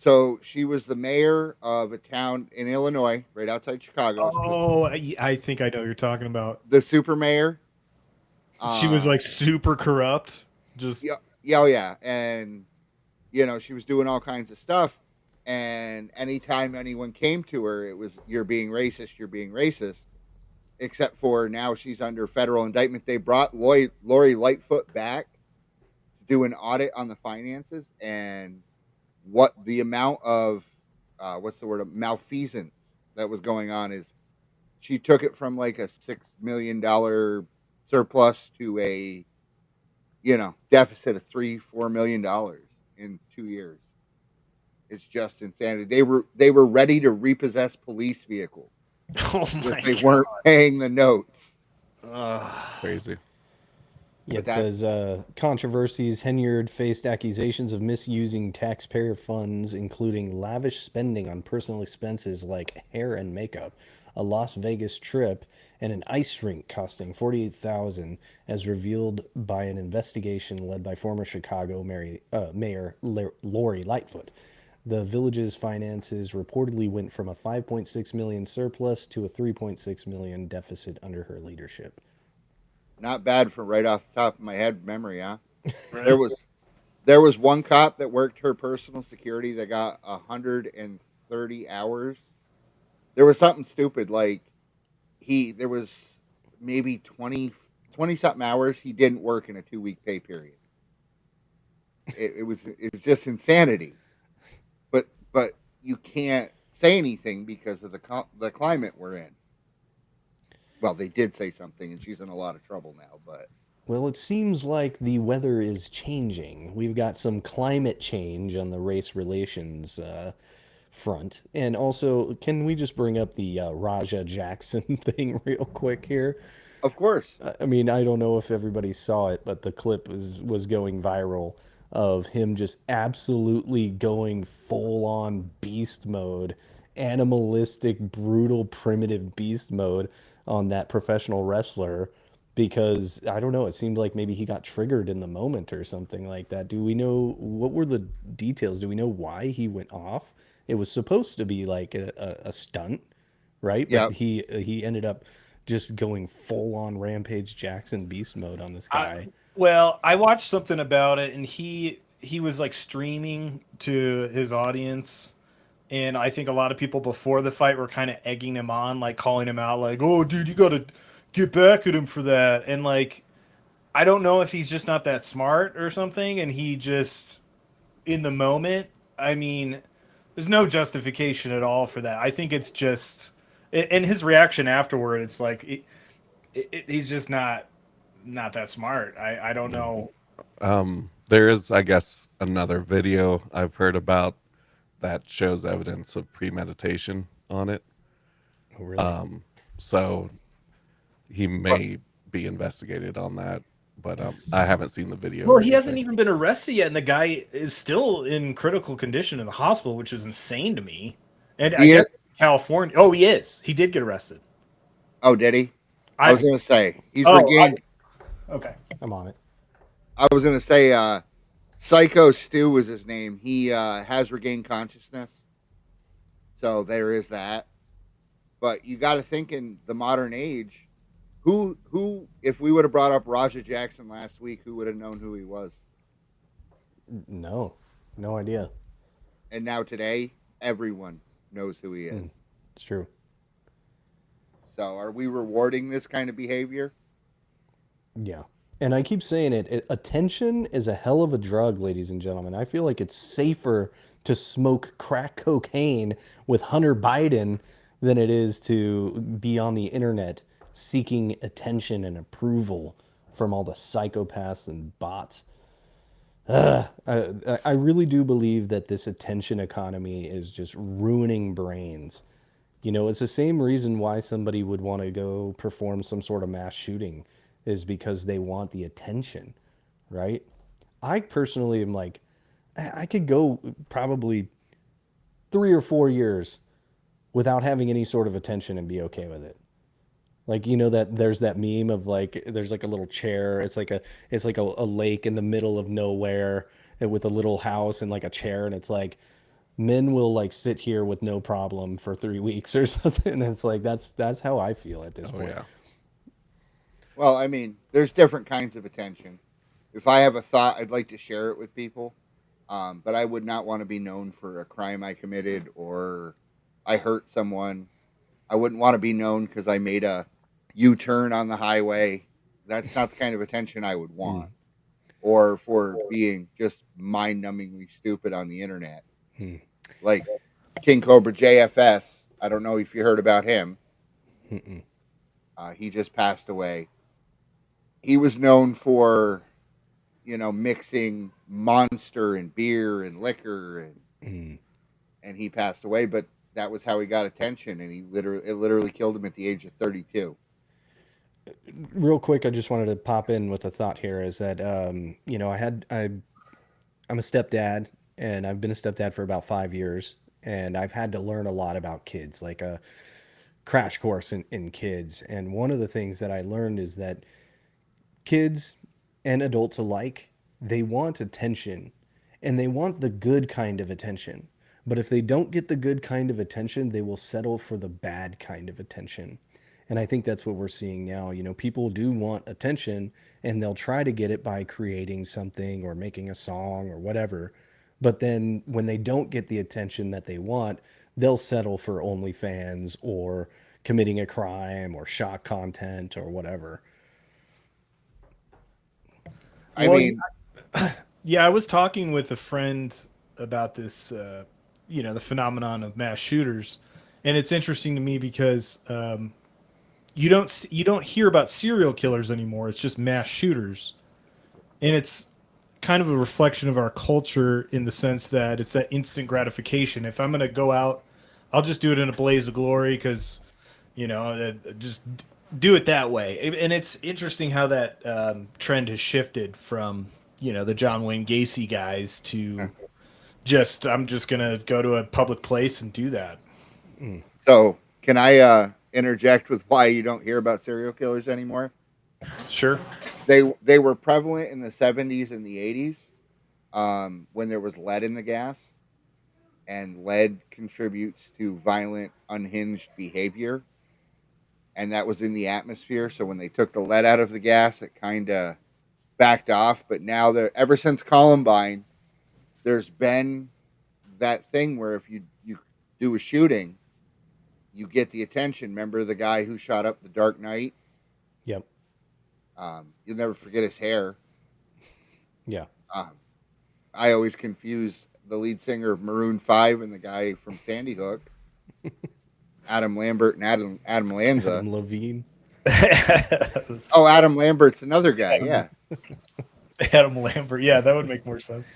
So she was the mayor of a town in Illinois, right outside Chicago. Oh, I think I know what you're talking about. The super mayor. She was like super corrupt. Just Yeah, oh yeah, and she was doing all kinds of stuff. And anytime anyone came to her, it was, "You're being racist. You're being racist." Except for now, she's under federal indictment. They brought Lori Lightfoot back to do an audit on the finances and what the amount of what's the word of malfeasance that was going on is. She took it from like a $6 million surplus to a deficit of $3-4 million in 2 years. It's just insanity. They were ready to repossess police vehicles oh if my they god. weren't paying the notes. Crazy. Yeah, But it says controversies. Henyard faced accusations of misusing taxpayer funds, including lavish spending on personal expenses like hair and makeup, a Las Vegas trip, and an ice rink costing $48,000, as revealed by an investigation led by former Chicago Mayor Lori Lightfoot. The village's finances reportedly went from a 5.6 million surplus to a 3.6 million deficit under her leadership. not bad for right off the top of my head memory, huh? There was one cop that worked her personal security that got 130 hours. There was something stupid like there was maybe 20 something hours he didn't work in a 2-week pay period. It was just insanity. But you can't say anything because of the climate we're in. Well, they did say something, and she's in a lot of trouble now. But Well, it seems like the weather is changing. We've got some climate change on the race relations front. And also, can we just bring up the Raja Jackson thing real quick here? of course, I mean, I don't know if everybody saw it, but the clip was going viral of him just absolutely going full on beast mode, animalistic, brutal, primitive beast mode on that professional wrestler because I don't know, it seemed like maybe he got triggered in the moment or something like that. Do we know what were the details? Do we know why he went off? It was supposed to be like a stunt, right? But Yep. he ended up just going full on Rampage Jackson beast mode on this I, guy. well, I watched something about it, and he was like streaming to his audience, and I think a lot of people before the fight were kind of egging him on, like calling him out, like, "Oh, dude, you gotta get back at him for that." And like, I don't know if he's just not that smart or something, and he just in the moment. I mean, there's no justification at all for that. I think it's just, and his reaction afterward, it's like he's just not that smart. I don't know. There is, I guess, another video I've heard about that shows evidence of premeditation on it. Oh, really? So he may be investigated on that, but I haven't seen the video. Well, or he hasn't anything. even been arrested yet, and the guy is still in critical condition in the hospital, which is insane to me. And I He guess is, California. Oh, he is. He did get arrested. oh, did he? I was gonna say he's Oh, regained. okay. I'm on it. I was gonna say Psycho Stu was his name. He has regained consciousness, so there is that. But you got to think in the modern age, who if we would have brought up Raja Jackson last week, who would have known who he was? No, no idea. And now today, everyone knows who he is. It's true. So are we rewarding this kind of behavior? Yeah. And I keep saying attention is a hell of a drug, ladies and gentlemen. I feel like it's safer to smoke crack cocaine with Hunter Biden than it is to be on the internet seeking attention and approval from all the psychopaths and bots. I really do believe that this attention economy is just ruining brains. You know, it's the same reason why somebody would want to go perform some sort of mass shooting is because they want the attention, right? I personally am like, I could go probably 3 or 4 years without having any sort of attention and be okay with it. Like, you know, that there's that meme of like there's like a little chair. It's like a lake in the middle of nowhere with a little house and like a chair, and it's like men will like sit here with no problem for 3 weeks or something. And it's like that's how I feel at this Oh point. yeah. Well, I mean, there's different kinds of attention. If I have a thought, I'd like to share it with people, but I would not want to be known for a crime I committed or I hurt someone. I wouldn't want to be known because I made a U-turn on the highway. That's not the kind of attention I would want. Or for being just mind-numbingly stupid on the internet. Like King Cobra JFS. I don't know if you heard about him. He just passed away. He was known for, mixing Monster and beer and liquor, and he passed away. But that was how he got attention, and it literally killed him at the age of 32. Real quick, I just wanted to pop in with a thought here is that, I'm a stepdad, and I've been a stepdad for about 5 years, and I've had to learn a lot about kids, like a crash course in kids. And one of the things that I learned is that kids and adults alike, they want attention, and they want the good kind of attention. But if they don't get the good kind of attention, they will settle for the bad kind of attention. And I think that's what we're seeing now. You know, people do want attention, and they'll try to get it by creating something or making a song or whatever. But then when they don't get the attention that they want, they'll settle for OnlyFans or committing a crime or shock content or whatever. I Well, mean, yeah, I was talking with a friend about this, the phenomenon of mass shooters, and it's interesting to me because you don't hear about serial killers anymore. It's just mass shooters, and it's kind of a reflection of our culture in the sense that it's that instant gratification. If I'm gonna go out, I'll just do it in a blaze of glory because just do it that way. And it's interesting how that trend has shifted from the John Wayne Gacy guys to just I'm just gonna go to a public place and do that. so can I interject with why you don't hear about serial killers anymore? Sure. They were prevalent in the 70s and the 80s, when there was lead in the gas, and lead contributes to violent, unhinged behavior, and that was in the atmosphere. So when they took the lead out of the gas, it kind of backed off. But now, ever since Columbine, there's been that thing where if you do a shooting, you get the attention. Remember the guy who shot up the Dark Knight? Yep. You'll never forget his hair. Yeah. I always confuse the lead singer of Maroon 5 and the guy from Sandy Hook, Adam Lambert and Adam Lanza. Adam Levine. Oh, Adam Lambert's another guy. Yeah. Adam Lambert. Yeah, that would make more sense.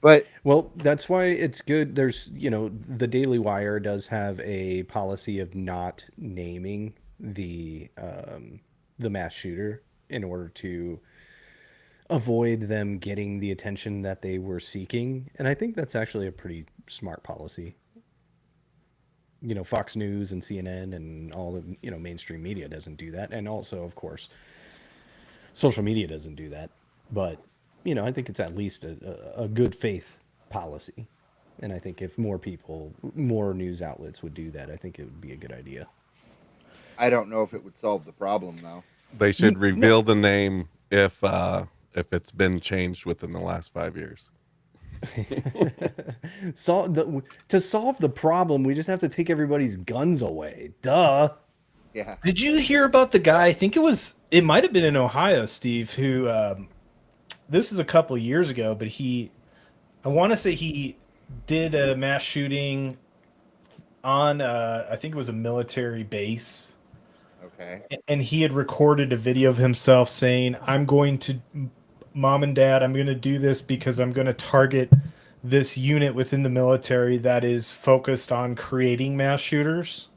But well, that's why it's good. There's, the Daily Wire does have a policy of not naming the mass shooter in order to avoid them getting the attention that they were seeking. And I think that's actually a pretty smart policy. Fox News and CNN and all the, mainstream media doesn't do that. And also, of course, social media doesn't do that. But, I think it's at least a good faith policy. And I think if more news outlets would do that, I think it would be a good idea. I don't know if it would solve the problem, though. They should reveal the name if it's been changed within the last 5 years. To solve the problem, we just have to take everybody's guns away. Duh. Yeah. Did you hear about the guy? I think it might have been in Ohio, Steve, who this is a couple of years ago, but I want to say he did a mass shooting on I think it was a military base. Okay. And he had recorded a video of himself saying, Mom and Dad, I'm going to do this because I'm going to target this unit within the military that is focused on creating mass shooters.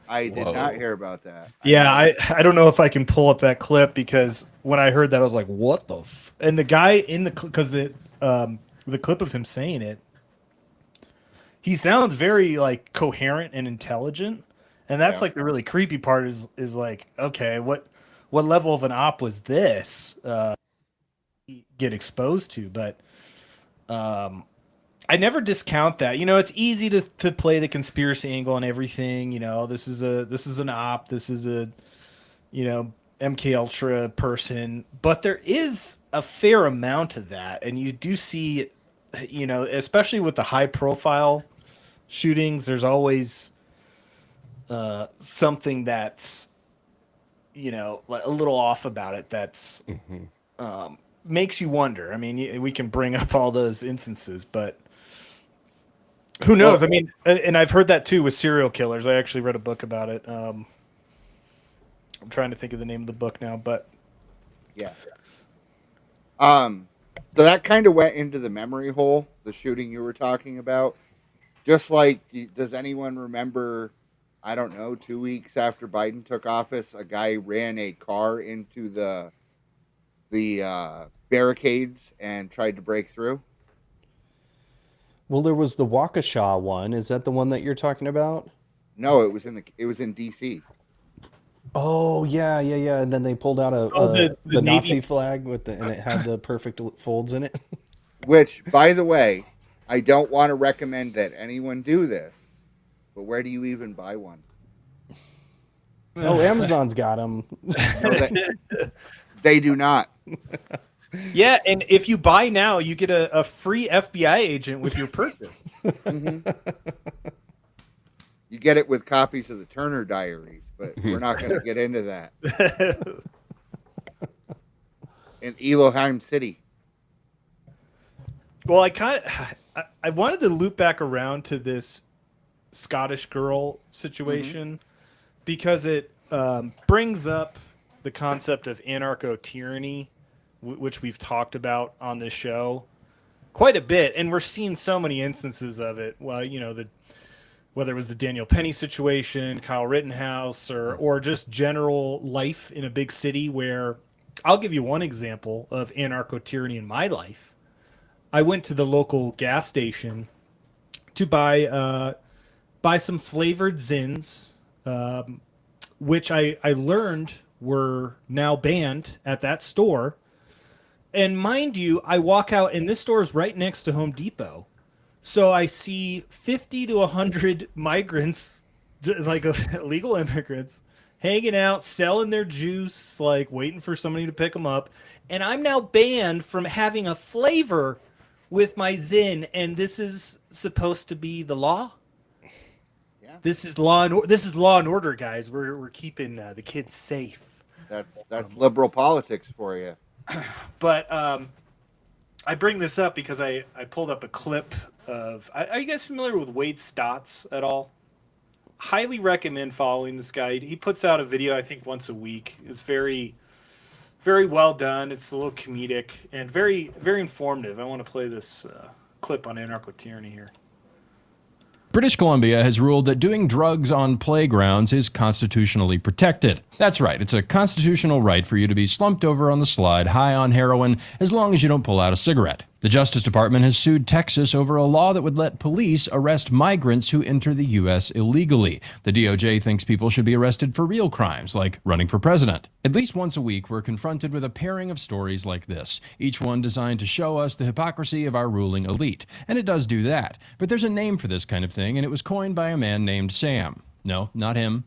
I did not hear about that. Yeah, I don't know if I can pull up that clip, because when I heard that, I was like, what the f-? And the guy because the clip of him saying it, he sounds very like coherent and intelligent. And that's like the really creepy part is like, okay, what level of an op was this get exposed to? But I never discount that. It's easy to play the conspiracy angle and everything. This is an op. This is a MK Ultra person. But there is a fair amount of that, and you do see, especially with the high profile shootings, there's always something that's a little off about it. That's makes you wonder. I mean, we can bring up all those instances, but who knows? Well, I mean, and I've heard that too with serial killers. I actually read a book about it. I'm trying to think of the name of the book now, but yeah. So that kind of went into the memory hole, the shooting you were talking about. Just like, does anyone remember, I don't know, 2 weeks after Biden took office, a guy ran a car into the barricades and tried to break through? Well, there was the Waukesha one. Is that the one that you're talking about? No, it was in DC. Oh yeah. And then they pulled out the Nazi flag and it had the perfect folds in it. Which, by the way, I don't want to recommend that anyone do this, but where do you even buy one? Oh, Amazon's got them. No, they do not. yeah, and if you buy now, you get a free FBI agent with your purchase. Mm-hmm. You get it with copies of the Turner Diaries, but we're not going to get into that. In Elohim City. Well, I wanted to loop back around to this Scottish girl situation because it brings up the concept of anarcho-tyranny, which we've talked about on this show quite a bit, and we're seeing so many instances of it. Well, whether it was the Daniel Penny situation, Kyle Rittenhouse, or just general life in a big city, where I'll give you one example of anarcho-tyranny in my life. I went to the local gas station to buy some flavored Zins, which I learned were now banned at that store. And mind you, I walk out, and this store is right next to Home Depot. So I see 50 to 100 migrants, like illegal immigrants, hanging out, selling their juice, like waiting for somebody to pick them up. And I'm now banned from having a flavor with my Zyn, and this is supposed to be the law. Yeah. This is law and order, guys. We're keeping the kids safe. That's liberal politics for you. But I bring this up because I pulled up a clip of. Are you guys familiar with Wade Stotts at all? Highly recommend following this guy. He puts out a video, I think, once a week. It's very, very well done. It's a little comedic and very, very informative. I want to play this clip on anarcho-tyranny here. British Columbia has ruled that doing drugs on playgrounds is constitutionally protected. That's right, it's a constitutional right for you to be slumped over on the slide high on heroin as long as you don't pull out a cigarette. The Justice Department has sued Texas over a law that would let police arrest migrants who enter the U.S. illegally. The DOJ thinks people should be arrested for real crimes, like running for president. At least once a week, we're confronted with a pairing of stories like this, each one designed to show us the hypocrisy of our ruling elite. And it does do that. But there's a name for this kind of thing, and it was coined by a man named Sam. No, not him.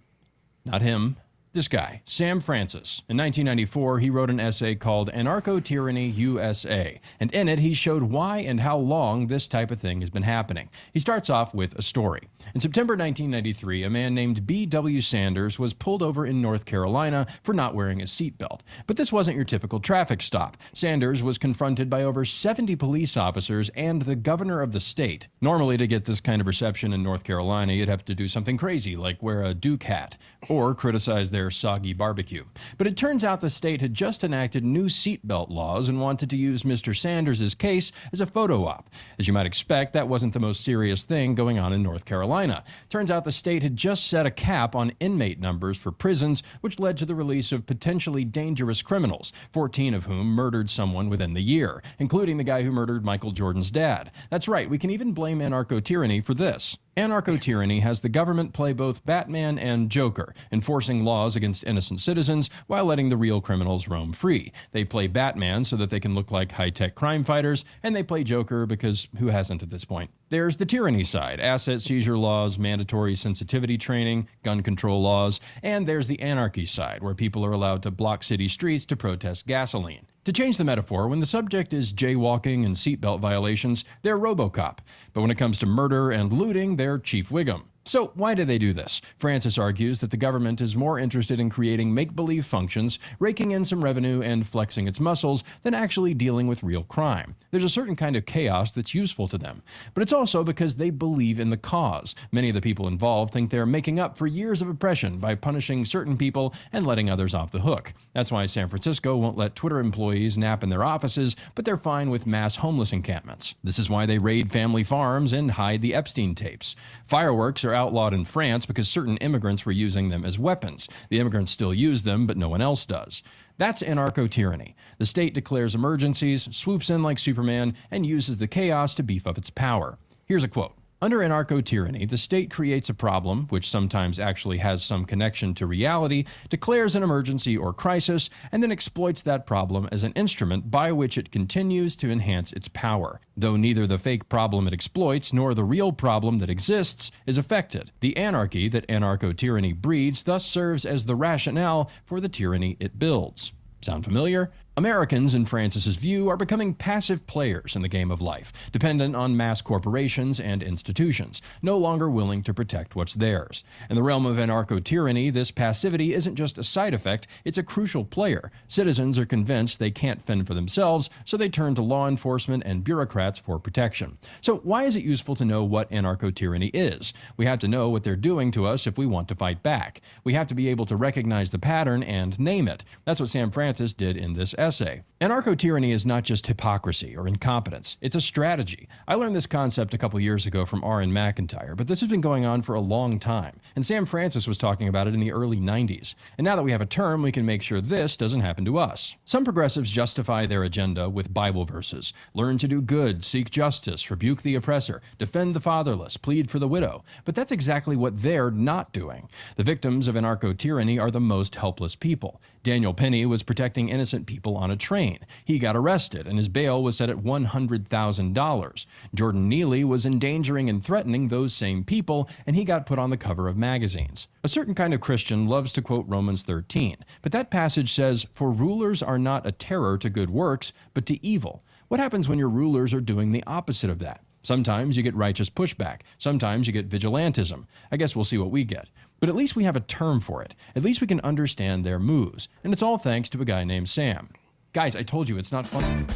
Not him. This guy, Sam Francis. In 1994, he wrote an essay called Anarcho-Tyranny USA, and in it he showed why and how long this type of thing has been happening. He starts off with a story. In September 1993, a man named B.W. Sanders was pulled over in North Carolina for not wearing a seatbelt. But this wasn't your typical traffic stop. Sanders was confronted by over 70 police officers and the governor of the state. Normally, to get this kind of reception in North Carolina, you'd have to do something crazy, like wear a Duke hat, or criticize their soggy barbecue. But it turns out the state had just enacted new seatbelt laws and wanted to use Mr. Sanders' case as a photo op. As you might expect, that wasn't the most serious thing going on in North Carolina. Turns out the state had just set a cap on inmate numbers for prisons, which led to the release of potentially dangerous criminals, 14 of whom murdered someone within the year, including the guy who murdered Michael Jordan's dad. That's right, we can even blame anarcho-tyranny for this. Anarcho-tyranny has the government play both Batman and Joker, enforcing laws against innocent citizens while letting the real criminals roam free. They play Batman so that they can look like high-tech crime fighters, and they play Joker because who hasn't at this point? There's the tyranny side, asset seizure laws, mandatory sensitivity training, gun control laws, and there's the anarchy side, where people are allowed to block city streets to protest gasoline. To change the metaphor, when the subject is jaywalking and seatbelt violations, they're RoboCop. But when it comes to murder and looting, they're Chief Wiggum. So why do they do this? Francis argues that the government is more interested in creating make-believe functions, raking in some revenue and flexing its muscles than actually dealing with real crime. There's a certain kind of chaos that's useful to them. But it's also because they believe in the cause. Many of the people involved think they're making up for years of oppression by punishing certain people and letting others off the hook. That's why San Francisco won't let Twitter employees nap in their offices, but they're fine with mass homeless encampments. This is why they raid family farms and hide the Epstein tapes. Fireworks are outlawed in France because certain immigrants were using them as weapons. The immigrants still use them, but no one else does. That's anarcho-tyranny. The state declares emergencies, swoops in like Superman, and uses the chaos to beef up its power. Here's a quote. Under anarcho-tyranny, the state creates a problem, which sometimes actually has some connection to reality, declares an emergency or crisis, and then exploits that problem as an instrument by which it continues to enhance its power. Though neither the fake problem it exploits nor the real problem that exists is affected, the anarchy that anarcho-tyranny breeds thus serves as the rationale for the tyranny it builds. Sound familiar? Americans, in Francis's view, are becoming passive players in the game of life, dependent on mass corporations and institutions, no longer willing to protect what's theirs. In the realm of anarcho-tyranny, this passivity isn't just a side effect, it's a crucial player. Citizens are convinced they can't fend for themselves, so they turn to law enforcement and bureaucrats for protection. So why is it useful to know what anarcho-tyranny is? We have to know what they're doing to us if we want to fight back. We have to be able to recognize the pattern and name it. That's what Sam Francis did in this essay. Anarcho-tyranny is not just hypocrisy or incompetence. It's a strategy. I learned this concept a couple years ago from R.N. McIntyre, but this has been going on for a long time, and Sam Francis was talking about it in the early 90s. And now that we have a term, we can make sure this doesn't happen to us. Some progressives justify their agenda with Bible verses. Learn to do good, seek justice, rebuke the oppressor, defend the fatherless, plead for the widow. But that's exactly what they're not doing. The victims of anarcho-tyranny are the most helpless people. Daniel Penny was protecting innocent people on a train. He got arrested, and his bail was set at $100,000. Jordan Neely was endangering and threatening those same people, and he got put on the cover of magazines. A certain kind of Christian loves to quote Romans 13, but that passage says, "For rulers are not a terror to good works, but to evil." What happens when your rulers are doing the opposite of that? Sometimes you get righteous pushback. Sometimes you get vigilantism. I guess we'll see what we get. But at least we have a term for it. At least we can understand their moves. And it's all thanks to a guy named Sam. Guys, I told you it's not fun.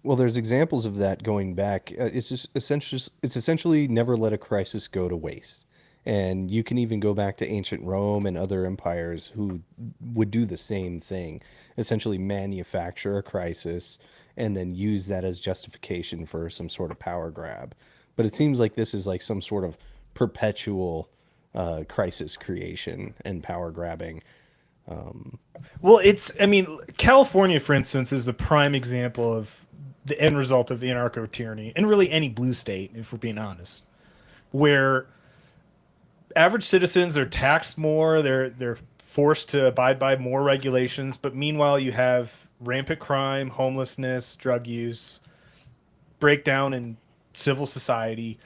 Well, there's examples of that going back. It's essentially never let a crisis go to waste. And you can even go back to ancient Rome and other empires who would do the same thing, essentially manufacture a crisis and then use that as justification for some sort of power grab. But it seems like this is like some sort of perpetual crisis creation and power grabbing. Well, California, for instance, is the prime example of the end result of anarcho-tyranny, and really any blue state, if we're being honest, where average citizens are taxed more, they're forced to abide by more regulations, but meanwhile you have rampant crime, homelessness, drug use, breakdown in civil society,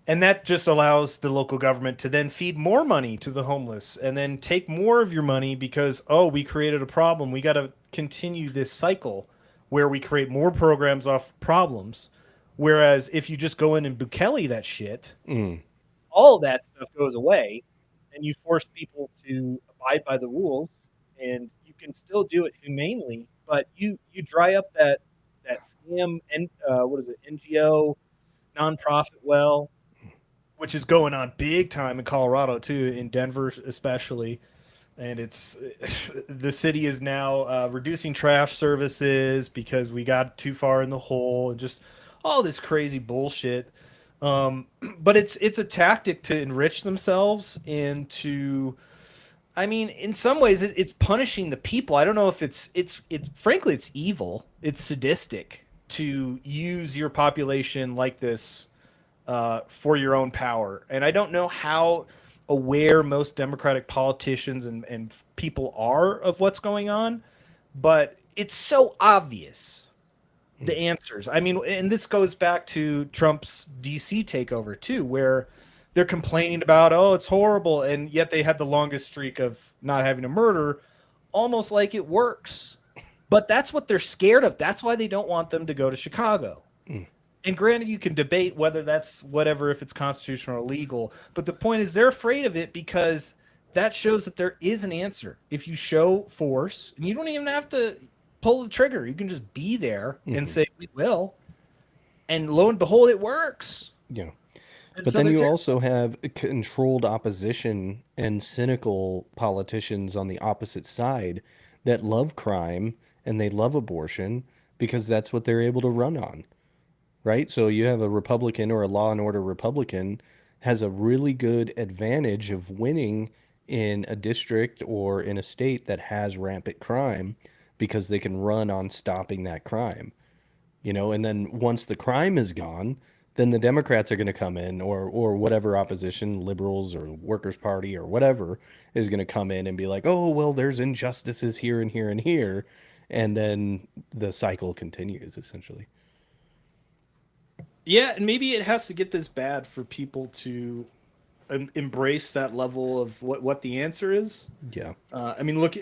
and that just allows the local government to then feed more money to the homeless and then take more of your money because, oh, we created a problem. We got to continue this cycle where we create more programs off problems. Whereas if you just go in and Bukele that shit, all of that stuff goes away and you force people to abide by the rules, and you can still do it humanely, but you dry up that scam and NGO nonprofit well, which is going on big time in Colorado too, in Denver especially. And it's the city is now reducing trash services because we got too far in the hole and just all this crazy bullshit. But it's a tactic to enrich themselves and to, I mean, in some ways it's punishing the people. I don't know if it's frankly it's evil. It's sadistic to use your population like this for your own power. And I don't know how aware most Democratic politicians and people are of what's going on, but it's so obvious, the answers. I mean, and this goes back to Trump's DC takeover too, where they're complaining about, oh, it's horrible, and yet they had the longest streak of not having a murder, almost like it works. But that's what they're scared of. That's why they don't want them to go to Chicago. And granted, you can debate whether that's whatever, if it's constitutional or legal. But the point is they're afraid of it because that shows that there is an answer. If you show force, and you don't even have to pull the trigger. You can just be there and say, we will. And lo and behold, it works. Yeah. And But so then they're you also have controlled opposition and cynical politicians on the opposite side that love crime and they love abortion because that's what they're able to run on. Right? So you have a Republican or a law and order Republican has a really good advantage of winning in a district or in a state that has rampant crime because they can run on stopping that crime. You know, and then once the crime is gone, then the Democrats are going to come in or whatever opposition, liberals or workers' party or whatever is going to come in and be like, "Oh, well, there's injustices here and here and here." And then the cycle continues essentially. Yeah, and maybe it has to get this bad for people to embrace that level of what the answer is. Yeah. I mean, look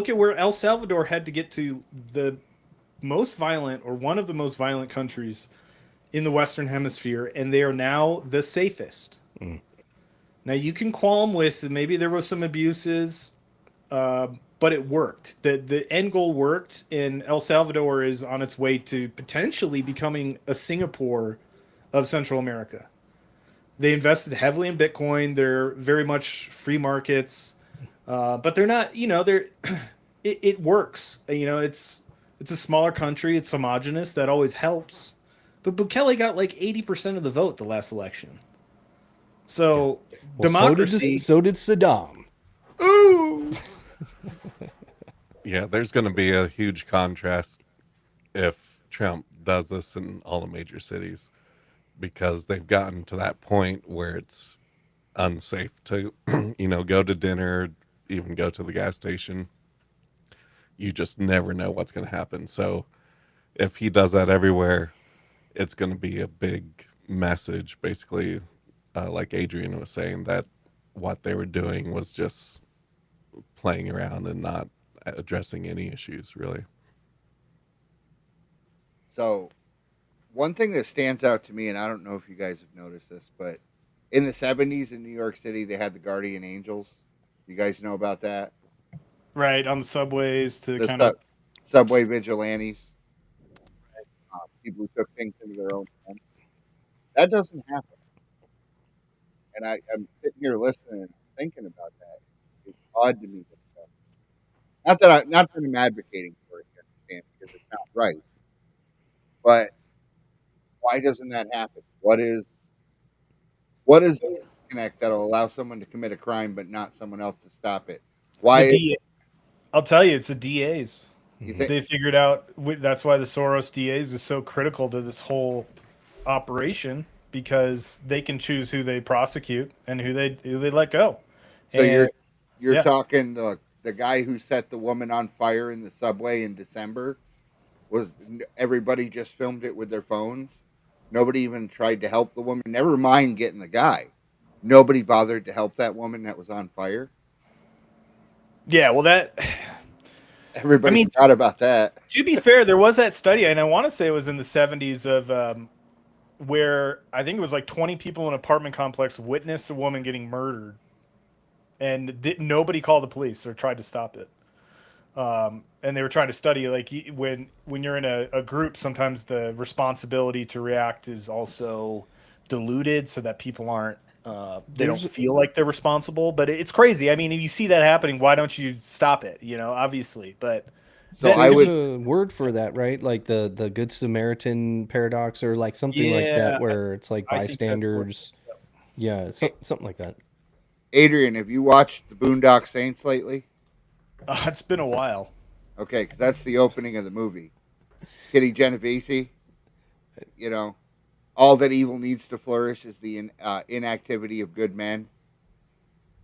at where El Salvador had to get to, the most violent or one of the most violent countries in the Western Hemisphere, and they are now the safest. Now you can qualm with maybe there was some abuses, but it worked. The end goal worked, and El Salvador is on its way to potentially becoming a Singapore of Central America. They invested heavily in Bitcoin. They're very much free markets. But they're not. They're it works. It's a smaller country. It's homogenous. That always helps. But Bukele got like 80% of the vote the last election. Yeah. So Well, democracy. so did Saddam. Ooh. Yeah, there's going to be a huge contrast if Trump does this in all the major cities because they've gotten to that point where it's unsafe to, go to dinner, even go to the gas station. You just never know what's going to happen. So if he does that everywhere, it's going to be a big message, basically, like Adrian was saying, that what they were doing was just playing around and not addressing any issues, really. So, one thing that stands out to me, and I don't know if you guys have noticed this, but in the 70s in New York City, they had the Guardian Angels. You guys know about that? Right on the subways to The kind of. subway vigilantes, people who took things into their own hands. That doesn't happen. And I'm sitting here listening and thinking about that. It's odd to me. Not that I'm advocating for it, you understand, because it's not right. But why doesn't that happen? What is the disconnect that'll allow someone to commit a crime but not someone else to stop it? The Why D. I'll tell you, it's the DAs. you think They figured out that's why the Soros DAs is so critical to this whole operation because they can choose who they prosecute and who they let go. so? And You're yeah, talking the guy who set the woman on fire in the subway in December was everybody just filmed it with their phones. Nobody even tried to help the woman. Never mind getting the guy. Nobody bothered to help that woman that was on fire. yeah. Well, I Everybody mean, forgot about that. to be fair, there was that study, and I want to say it was in the 70s of where I think it was like 20 people in an apartment complex witnessed a woman getting murdered, and nobody called the police or tried to stop it. And they were trying to study like when you're in a group, sometimes the responsibility to react is also diluted so that people aren't they don't There's feel like they're responsible. But it's crazy. I mean, if you see that happening, why don't you stop it? Obviously, but So that I to there's would. me, a word for that, right? Like the Good Samaritan paradox, or like something like that, yeah, where it's like I think that's what. bystanders. Yeah, something like that. Adrian, have you watched the Boondock Saints lately? It's been a while. Okay, because that's the opening of the movie. Kitty Genovese, you know, all that evil needs to flourish is the inactivity of good men.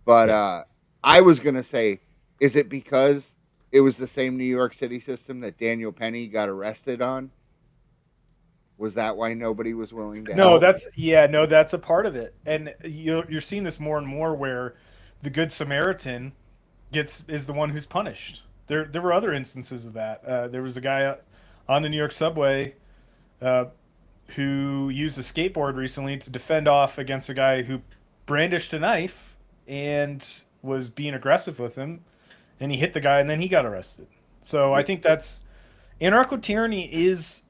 But Yeah. I was gonna say, is it because it was the same New York City system that Daniel Penny got arrested on? Was that why nobody was willing to No, help? that's a part of it, and you're seeing this more and more where the Good Samaritan is the one who's punished. There were other instances of that. There was a guy on the New York subway uh, who used a skateboard recently to defend off against a guy who brandished a knife and was being aggressive with him, and he hit the guy, and then he got arrested. So I Yeah. think that's anarcho tyranny is.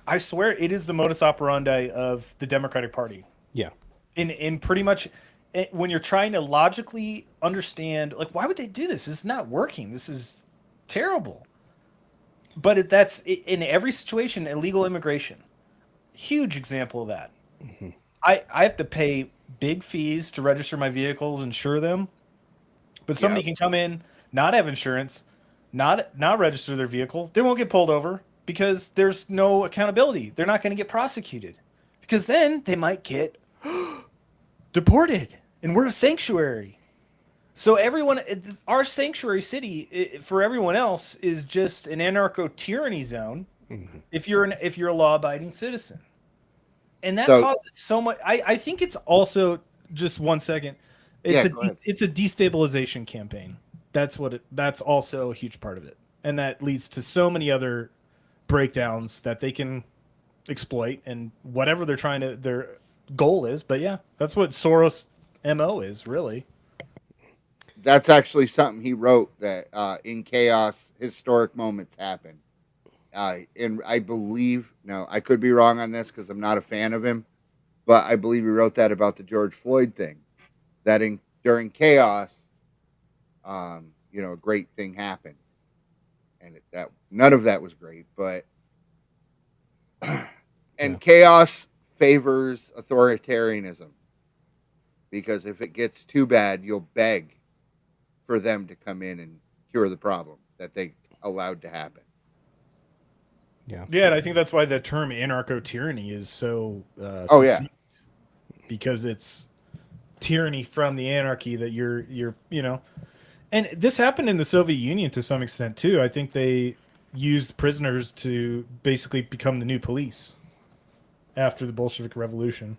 I swear it is the modus operandi of the Democratic Party Yeah. in pretty much when you're trying to logically understand like why would they do this? This is not working. This is terrible. But that's in every situation. Illegal immigration, huge example of that. I have to pay big fees to register my vehicles, insure them. But Yeah. somebody can come in, not have insurance, not register their vehicle. They won't get pulled over because there's no accountability. They're not going to get prosecuted because then they might get deported, and we're a sanctuary. So everyone, our sanctuary city for everyone else is just an anarcho tyranny zone. If you're a law abiding citizen, and that So causes so much. I think it's also just 1 second. yeah, go ahead. It's a destabilization campaign. That's also a huge part of it, and that leads to so many other breakdowns that they can exploit and whatever their goal is. But yeah, that's what Soros' mo is really. That's actually something he wrote that in chaos, historic moments happen. And I believe, no, I could be wrong on this because I'm not a fan of him, but I believe he wrote that about the George Floyd thing. That in during chaos, a great thing happened, and that none of that was great. But and chaos favors authoritarianism, because if it gets too bad, you'll beg for them to come in and cure the problem that they allowed to happen. Yeah, and I think that's why the term anarcho-tyranny is so Oh yeah, succinct, because it's tyranny from the anarchy that you're. And this happened in the Soviet Union to some extent too. I think they used prisoners to basically become the new police after the Bolshevik Revolution.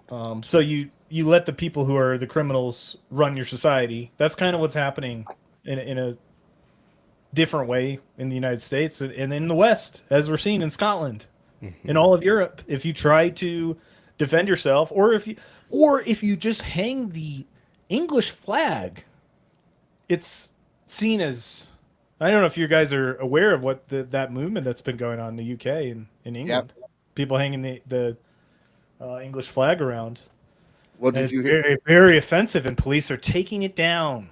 So you let the people who are the criminals run your society. That's kind of what's happening in a different way in the United States and in the West, as we're seeing in Scotland, in all of Europe. If you try to defend yourself, or if you just hang the English flag, it's seen as, I don't know if you guys are aware of what that movement that's been going on in the UK and in England. Yep. People hanging the English flag around. Well, And did it's you hear? very, very offensive, and police are taking it down.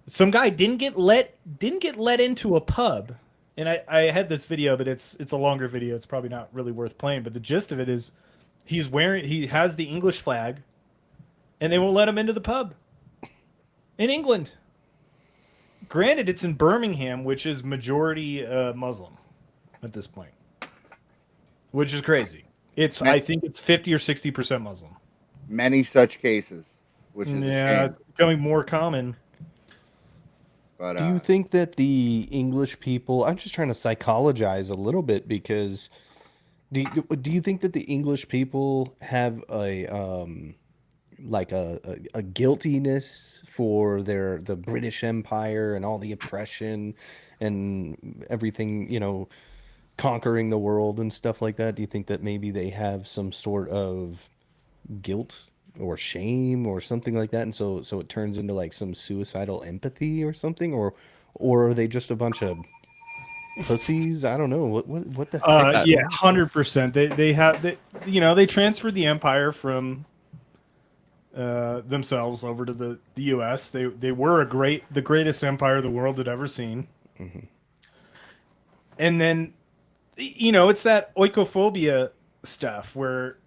Some guy didn't get let into a pub, and I had this video, but it's a longer video. It's probably not really worth playing. But the gist of it is, he has the English flag, and they won't let him into the pub in England. Granted, it's in Birmingham, which is majority Muslim at this point, which is crazy. I think it's 50 or 60% Muslim. Many such cases, which is a shame. It's becoming more common. But Do you think that the English people? I'm just trying to psychologize a little bit, because do you think that the English people have like a guiltiness for the British Empire and all the oppression and everything, conquering the world and stuff like that? Do you think that maybe they have some sort of guilt or shame or something like that, and so it turns into like some suicidal empathy or something, or are they just a bunch of pussies? I don't know what the heck is Yeah, going on? 100%. They transferred the empire from themselves over to the U.S. They were the greatest empire the world had ever seen. And then, it's that oikophobia stuff where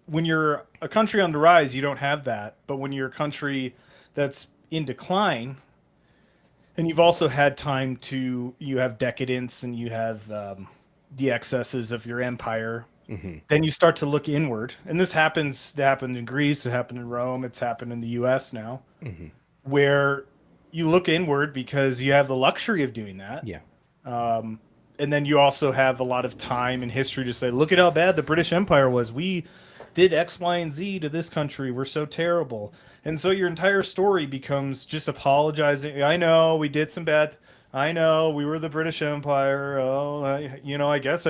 when you're a country on the rise, you don't have that. But when you're a country that's in decline, and you've also had time you have decadence and you have the excesses of your empire, then you start to look inward. And it happened in Greece, it happened in Rome, it's happened in the U.S. now, where you look inward because you have the luxury of doing that. Yeah. And then you also have a lot of time and history to say, look at how bad the British Empire was. We did X, Y, and Z to this country. We're so terrible. And so your entire story becomes just apologizing. I know we did some bad. I know we were the British Empire. Oh, I guess.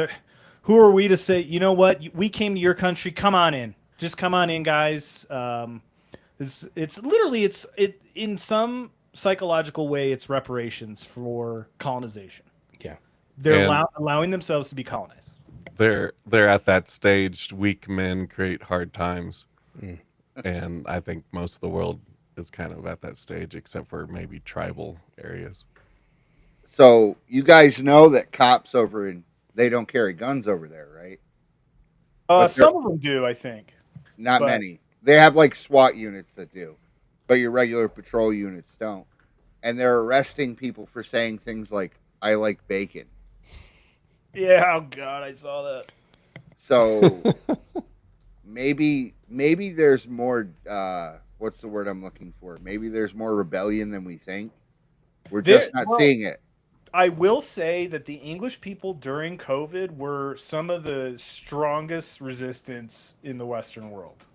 Who are we to say, you know what? We came to your country. Come on in. Just come on in, guys. It's literally, in some psychological way, it's reparations for colonization. Yeah. They're And- allowing themselves to be colonized. They're at that stage. Weak men create hard times, and I think most of the world is kind of at that stage, except for maybe tribal areas. so you guys know that cops they don't carry guns over there, right? But Some of them do, I think. Not But- many. They have like SWAT units that do, but your regular patrol units don't. And they're arresting people for saying things like "I like bacon." Yeah, oh God, I saw that. So maybe there's more. What's the word I'm looking for? Maybe there's more rebellion than we think. We're just not seeing it. I will say that the English people during COVID were some of the strongest resistance in the Western world.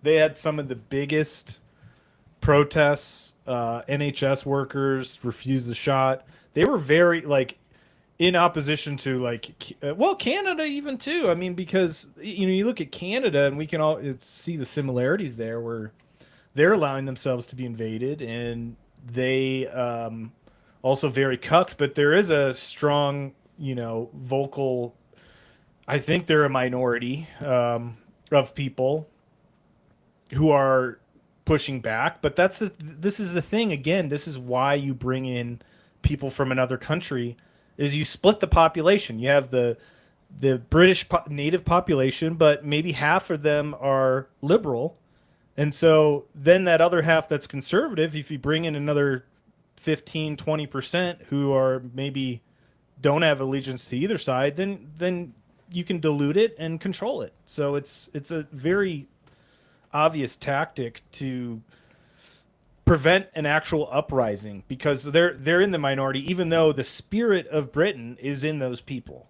They had some of the biggest protests. NHS workers refused the shot. They were very in opposition to Canada even too. I mean, because you look at Canada and we can all see the similarities there, where they're allowing themselves to be invaded, and they also very cucked. But there is a strong, vocal. I think they're a minority of people who are pushing back. But this is the thing again. This is why you bring in people from another country, is you split the population. You have the British native population, but maybe half of them are liberal. And so then that other half that's conservative, if you bring in another 15-20% who are maybe don't have allegiance to either side, then you can dilute it and control it. So it's a very obvious tactic to prevent an actual uprising, because they're in the minority, even though the spirit of Britain is in those people.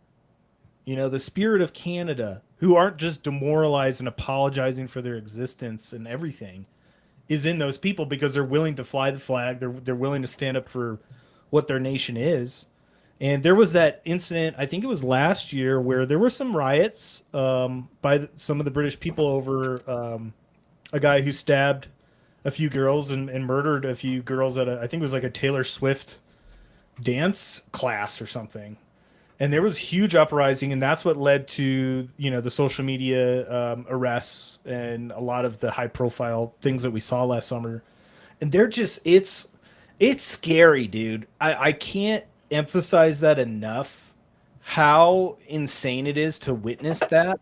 You know, the spirit of Canada, who aren't just demoralized and apologizing for their existence and everything, is in those people because they're willing to fly the flag. They're willing to stand up for what their nation is. And there was that incident, I think it was last year, where there were some riots by some of the British people over a guy who stabbed a few girls and murdered a few girls at I think it was like a Taylor Swift dance class or something. And there was huge uprising, and that's what led to, you know, the social media arrests and a lot of the high profile things that we saw last summer. And they're just it's scary, dude. I can't emphasize that enough, how insane it is to witness that.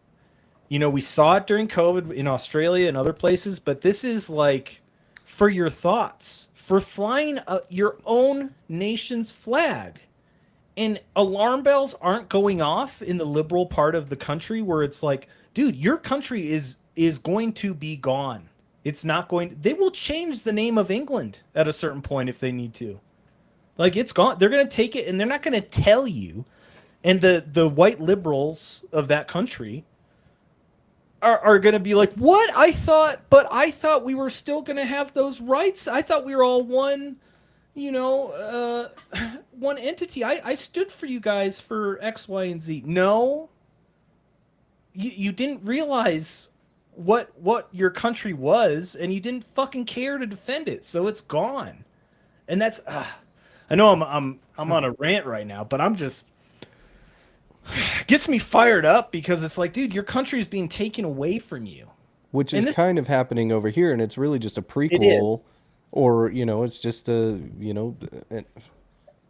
You know, we saw it during COVID in Australia and other places, but this is like for your thoughts, for flying your own nation's flag. And alarm bells aren't going off in the liberal part of the country, where it's like, dude, your country is going to be gone. It's not going. They will change the name of England at a certain point if they need to. Like, it's gone. They're going to take it, and they're not going to tell you. And the white liberals of that country are going to be like, what? I thought we were still going to have those rights. I thought we were all one, you know, one entity. I stood for you guys for X, Y, and Z. No, you didn't realize what your country was, and you didn't fucking care to defend it. So it's gone. And that's I know I'm on a rant right now, but I'm just gets me fired up, because it's like, dude, your country is being taken away from you. Which is kind of happening over here, and it's really just a It prequel, is. or it's just a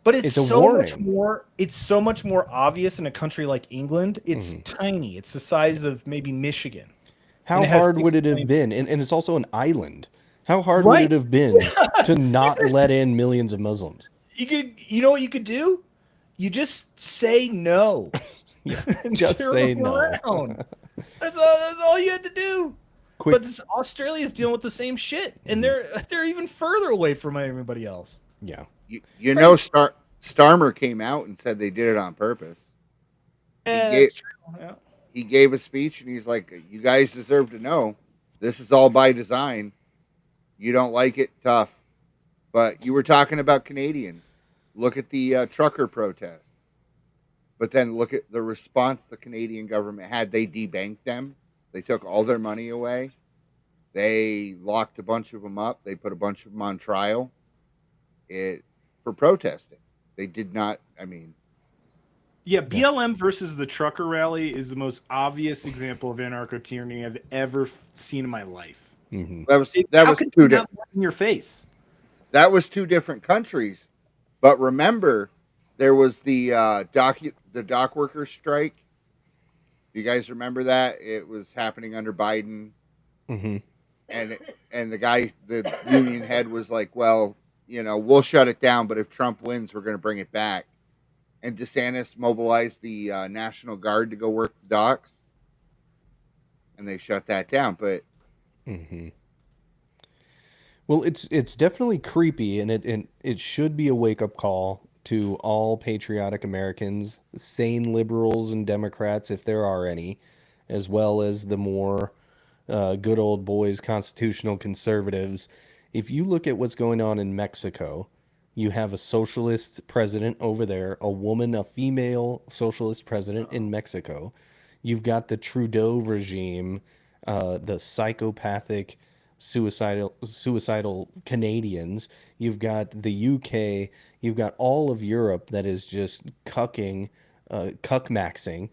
But it's it's a so much warning. more. It's so much more obvious in a country like England. It's tiny. It's the size of maybe Michigan, and How it has hard would 6 it have million. been? And it's also an island. How hard would it Right. have been to not let in millions of Muslims? You know what you could do? You just say no Yeah, and just turn say them no. around. That's all you had to do. Quick, But Australia is dealing with the same shit, and they're even further away from everybody else. yeah. You know, Starmer came out and said they did it on purpose. He Yeah, gave that's true. Yeah. he gave a speech and he's like, "You guys deserve to know this is all by design. You don't like it, tough." But you were talking about Canadians. Look at the trucker protest. But then look at the response the Canadian government had. They debanked them. They took all their money away. They locked a bunch of them up. They put a bunch of them on trial for protesting. They did not. I mean, Yeah, BLM versus the trucker rally is the most obvious example of anarcho tyranny I've ever seen in my life. that was that How was could two you di- not look in your face? that was two different countries. But remember, there was the dock workers strike. Do you guys remember that? It was happening under Biden, Hmm. and the union head was like, "Well, we'll shut it down, but if Trump wins, we're going to bring it back." And DeSantis mobilized the National Guard to go work the docks, and they shut that down. But Hmm. Well, it's definitely creepy, and it should be a wake up call to all patriotic Americans, sane liberals and Democrats, if there are any, as well as the more good old boys constitutional conservatives. If you look at what's going on in Mexico, you have a socialist president over there, a female socialist president in Mexico. You've got the Trudeau regime, the psychopathic, suicidal Canadians. You've got the UK. You've got all of Europe that is just cuck maxing,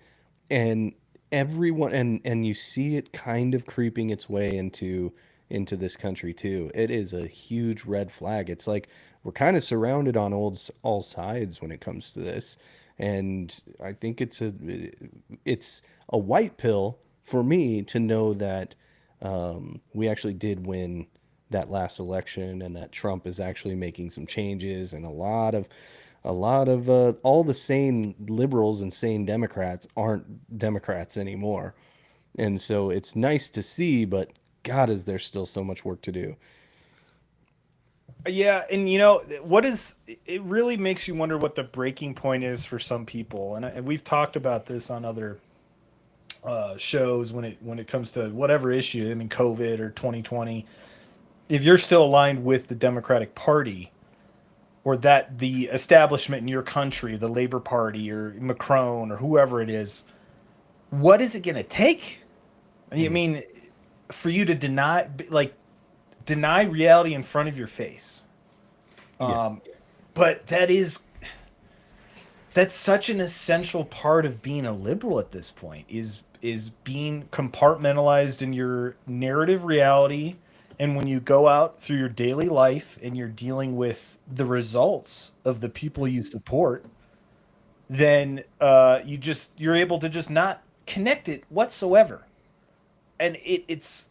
and everyone, and you see it kind of creeping its way into into this country too. It is a huge red flag. It's like we're kind of surrounded on all sides when it comes to this, and I think it's a white pill for me to know that we actually did win that last election, and that Trump is actually making some changes, and a lot of all the sane liberals and sane Democrats aren't Democrats anymore. And so it's nice to see, but God, is there still so much work to do? Yeah, and what is it really makes you wonder what the breaking point is for some people, and we've talked about this on other shows when it comes to whatever issue. I mean, COVID or 2020. If you're still aligned with the Democratic Party or that the establishment in your country, the Labor Party or Macron or whoever it is, what is it going to take? I mean, for you to deny reality in front of your face. Yeah. But that's such an essential part of being a liberal at this point is being compartmentalized in your narrative reality, and when you go out through your daily life and you're dealing with the results of the people you support, then you're able to just not connect it whatsoever. And it's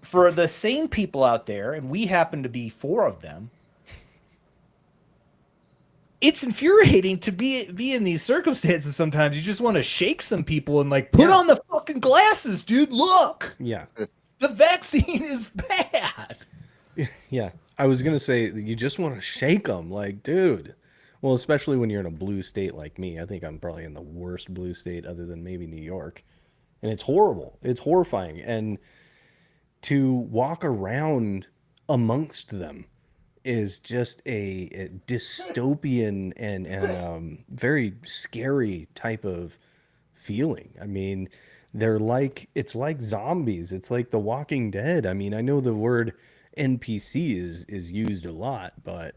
for the sane people out there, and we happen to be four of them. It's infuriating to be in these circumstances. Sometimes you just want to shake some people and put on the fucking glasses, dude. Look, Yeah. the vaccine is bad. Yeah. I was going to say you just want to shake them, like, dude. Well, especially when you're in a blue state like me. I think I'm probably in the worst blue state other than maybe New York. And it's horrible. It's horrifying. And to walk around amongst them is just a dystopian and very scary type of feeling. I mean, it's like zombies. It's like The Walking Dead. I mean, I know the word NPC is used a lot, but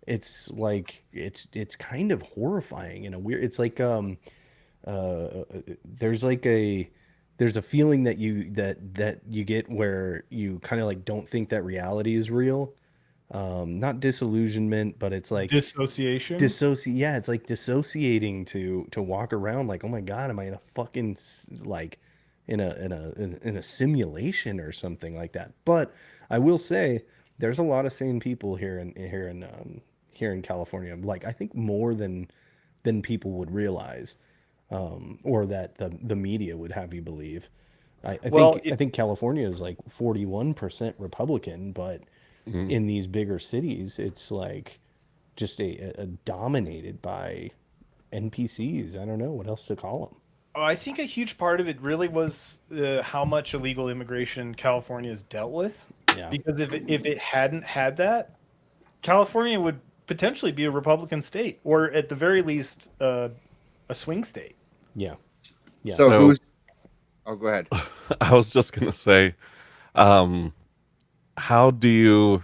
it's like it's kind of horrifying in a weird. It's like uh, there's like there's a feeling that you get where you kind of like don't think that reality is real. Not disillusionment, but it's like Dissociation. yeah, it's like dissociating to walk around like, oh my God, am I in a fucking like in a simulation or something like that? But I will say there's a lot of sane people here in California. Like, I think more than people would realize, or that the media would have you believe. I think California is like 41% Republican, but in these bigger cities, it's like just a dominated by NPCs. I don't know what else to call them. I think a huge part of it really was how much illegal immigration California has dealt with. Yeah. Because if it hadn't had that, California would potentially be a Republican state, or at the very least, a swing state. Yeah. Yeah. So, So- who's? Oh, go ahead. I was just gonna say, how do you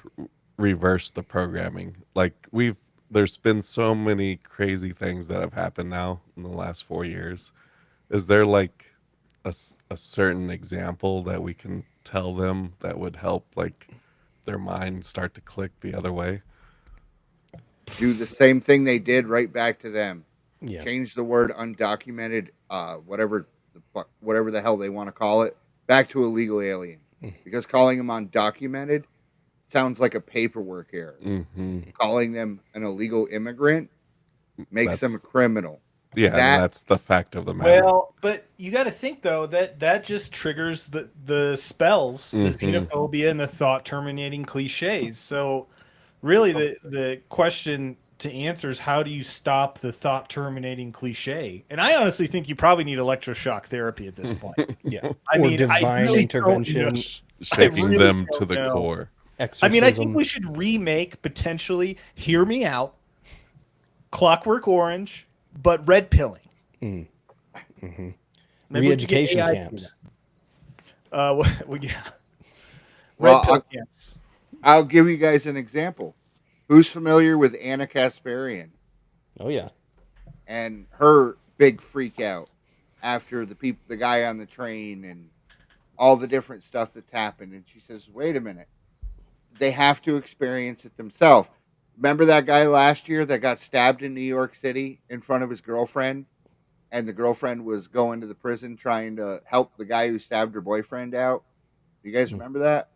reverse the programming? Like there's been so many crazy things that have happened now in the last 4 years. Is there like a certain example that we can tell them that would help like their mind start to click the other way? Do the same thing they did right back to them. Yeah. Change the word undocumented, whatever the hell they want to call it, back to illegal alien. Because calling them undocumented sounds like a paperwork error. Calling them an illegal immigrant makes them a criminal. Yeah, and that's the fact of the matter. Well, but you got to think though that just triggers the spells, the xenophobia, and the thought terminating cliches. So, really, the question to answer is how do you stop the thought terminating cliche? And I honestly think you probably need electroshock therapy at this point. Yeah. I Or mean, I divine really intervention. don't know. Shaking really them don't to the know. core. I mean, I think Exorcism. we should remake potentially. Hear me out. Clockwork Orange, but red pilling. Maybe we could get Re-education AI to do camps. that. Yeah. Well, Red pill camps. I'll give you guys an example. Who's familiar with Anna Kasparian Oh yeah. and her big freak out after the guy on the train and all the different stuff that's happened. And she says, wait a minute, they have to experience it themselves. Remember that guy last year that got stabbed in New York City in front of his girlfriend? And the girlfriend was going to the prison trying to help the guy who stabbed her boyfriend out. Do you guys remember that?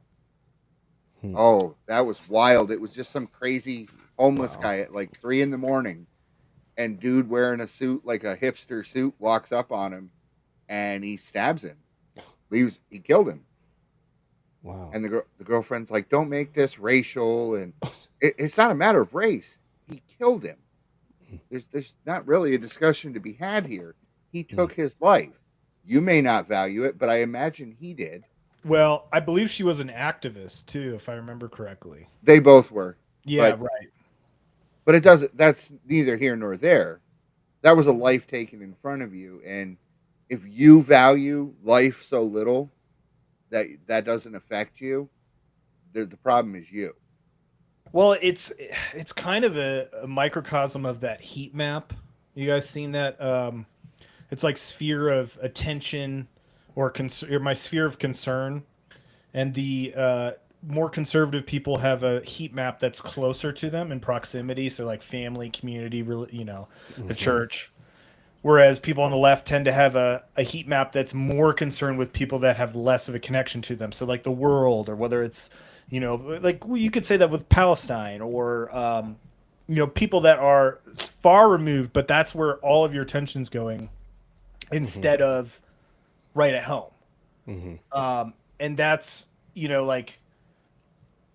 Hmm. Oh, that was wild. It was just some crazy homeless Wow. guy at like 3 a.m. And dude wearing a suit, like a hipster suit, walks up on him and he stabs him. He killed him. Wow. And the girlfriend's like, don't make this racial. And it's not a matter of race. He killed him. There's not really a discussion to be had here. He took his life. You may not value it, but I imagine he did. Well, I believe she was an activist too, if I remember correctly. They both were. Yeah, But right. but it doesn't that's neither here nor there. That was a life taken in front of you. And if you value life so little that that doesn't affect you, the problem is you. Well, it's kind of a microcosm of that heat map. You guys seen that? It's like sphere of attention or my sphere of concern, and the more conservative people have a heat map that's closer to them in proximity, so like family, community, the church. Whereas people on the left tend to have a heat map that's more concerned with people that have less of a connection to them. So like the world, or whether it's, like you could say that with Palestine, or people that are far removed, but that's where all of your attention's going instead of right at home. And that's, like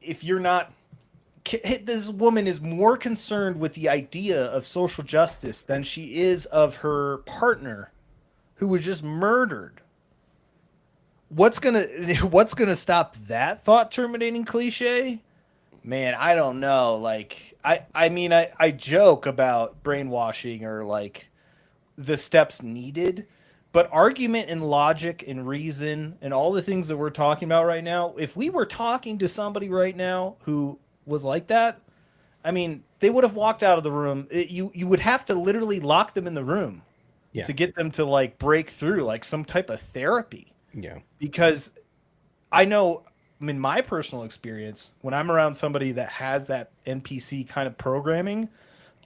if you're not, this woman is more concerned with the idea of social justice than she is of her partner who was just murdered. What's gonna what's gonna stop that thought terminating cliche? Man, I don't know. Like I mean I joke about brainwashing or like the steps needed, but argument and logic and reason and all the things that we're talking about right now, if we were talking to somebody right now who was like that, I mean, they would have walked out of the room. You would have to literally lock them in the room Yeah. to get them to like break through, like some type of therapy. Yeah. Because I know, in my personal experience, when I'm around somebody that has that NPC kind of programming,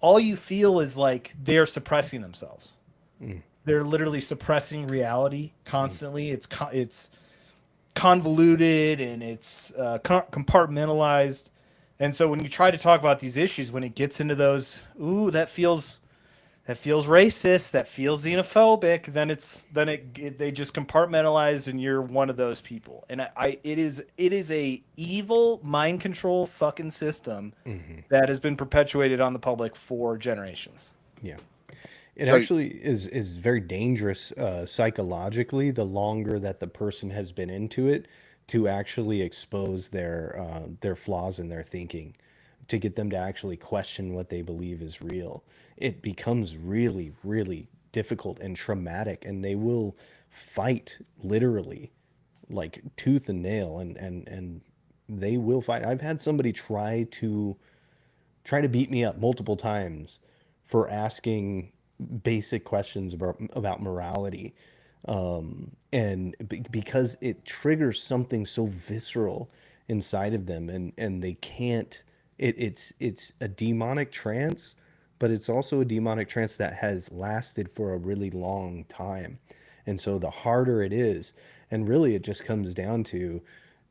all you feel is like they're suppressing themselves. They're literally suppressing reality constantly. It's convoluted and it's compartmentalized. And so when you try to talk about these issues, when it gets into those, ooh, that feels racist, that feels xenophobic, then they just compartmentalize, and you're one of those people. And it is a evil mind control fucking system that has been perpetuated on the public for generations. Yeah. It So actually is very dangerous psychologically the longer that the person has been into it to actually expose their flaws in their thinking, to get them to actually question what they believe is real. It becomes really, really difficult and traumatic, and they will fight literally like tooth and nail, and they will fight. I've had somebody try to beat me up multiple times for asking basic questions about morality, and because it triggers something so visceral inside of them, and they can't. It's a demonic trance, but it's also a demonic trance that has lasted for a really long time, and so the harder it is, and really it just comes down to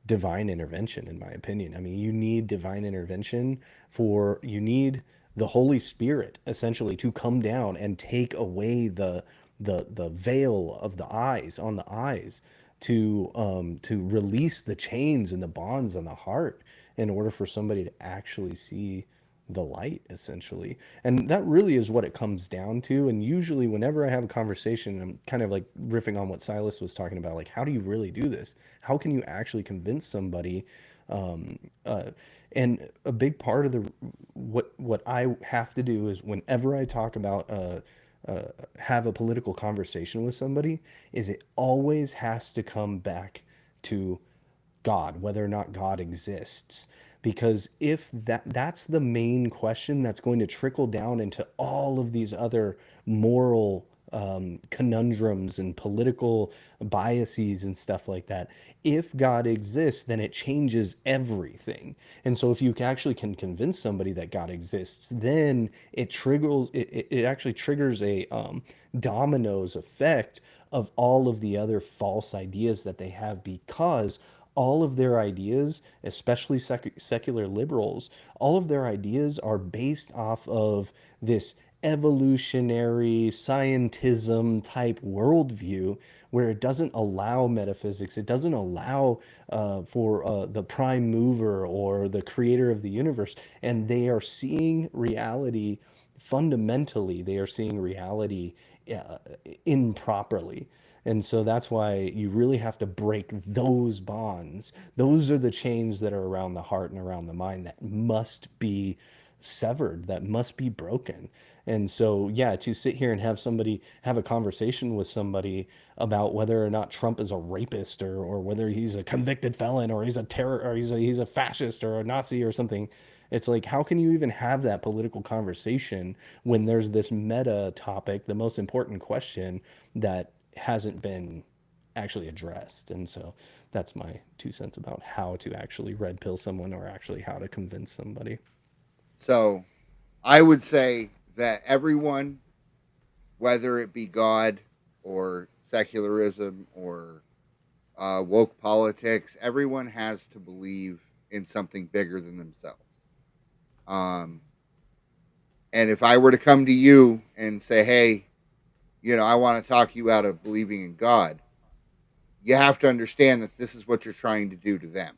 divine intervention, in my opinion. I mean, you need divine intervention. You need the Holy Spirit essentially to come down and take away the veil of the eyes on the eyes, to release the chains and the bonds on the heart, in order for somebody to actually see the light, essentially. And that really is what it comes down to. And usually whenever I have a conversation, I'm kind of like riffing on what Silas was talking about, like, how do you really do this? How can you actually convince somebody? um, uh, and a big part of what I have to do is, whenever I talk about have a political conversation with somebody, is it always has to come back to God, whether or not God exists. Because if that's the main question that's going to trickle down into all of these other moral conundrums and political biases and stuff like that. If God exists, then it changes everything. And so if you actually can convince somebody that God exists, then it actually triggers a dominoes effect of all of the other false ideas that they have, because all of their ideas, especially secular liberals, all of their ideas are based off of this evolutionary scientism type worldview, where it doesn't allow metaphysics, it doesn't allow for the prime mover or the creator of the universe. And they are seeing reality, fundamentally they are seeing reality improperly. And so that's why you really have to break those bonds. Those are the chains that are around the heart and around the mind that must be severed, that must be broken. And so, yeah, to sit here and have a conversation with somebody about whether or not Trump is a rapist, or whether he's a convicted felon, or he's a terror, or he's a fascist or a Nazi or something. It's like, how can you even have that political conversation when there's this meta topic, the most important question that hasn't been actually addressed? And so that's my 2 cents about how to actually red pill someone, or actually how to convince somebody. So I would say that everyone, whether it be God or secularism or woke politics, everyone has to believe in something bigger than themselves. Um, and if I were to come to you and say, hey, I want to talk you out of believing in God, you have to understand that this is what you're trying to do to them.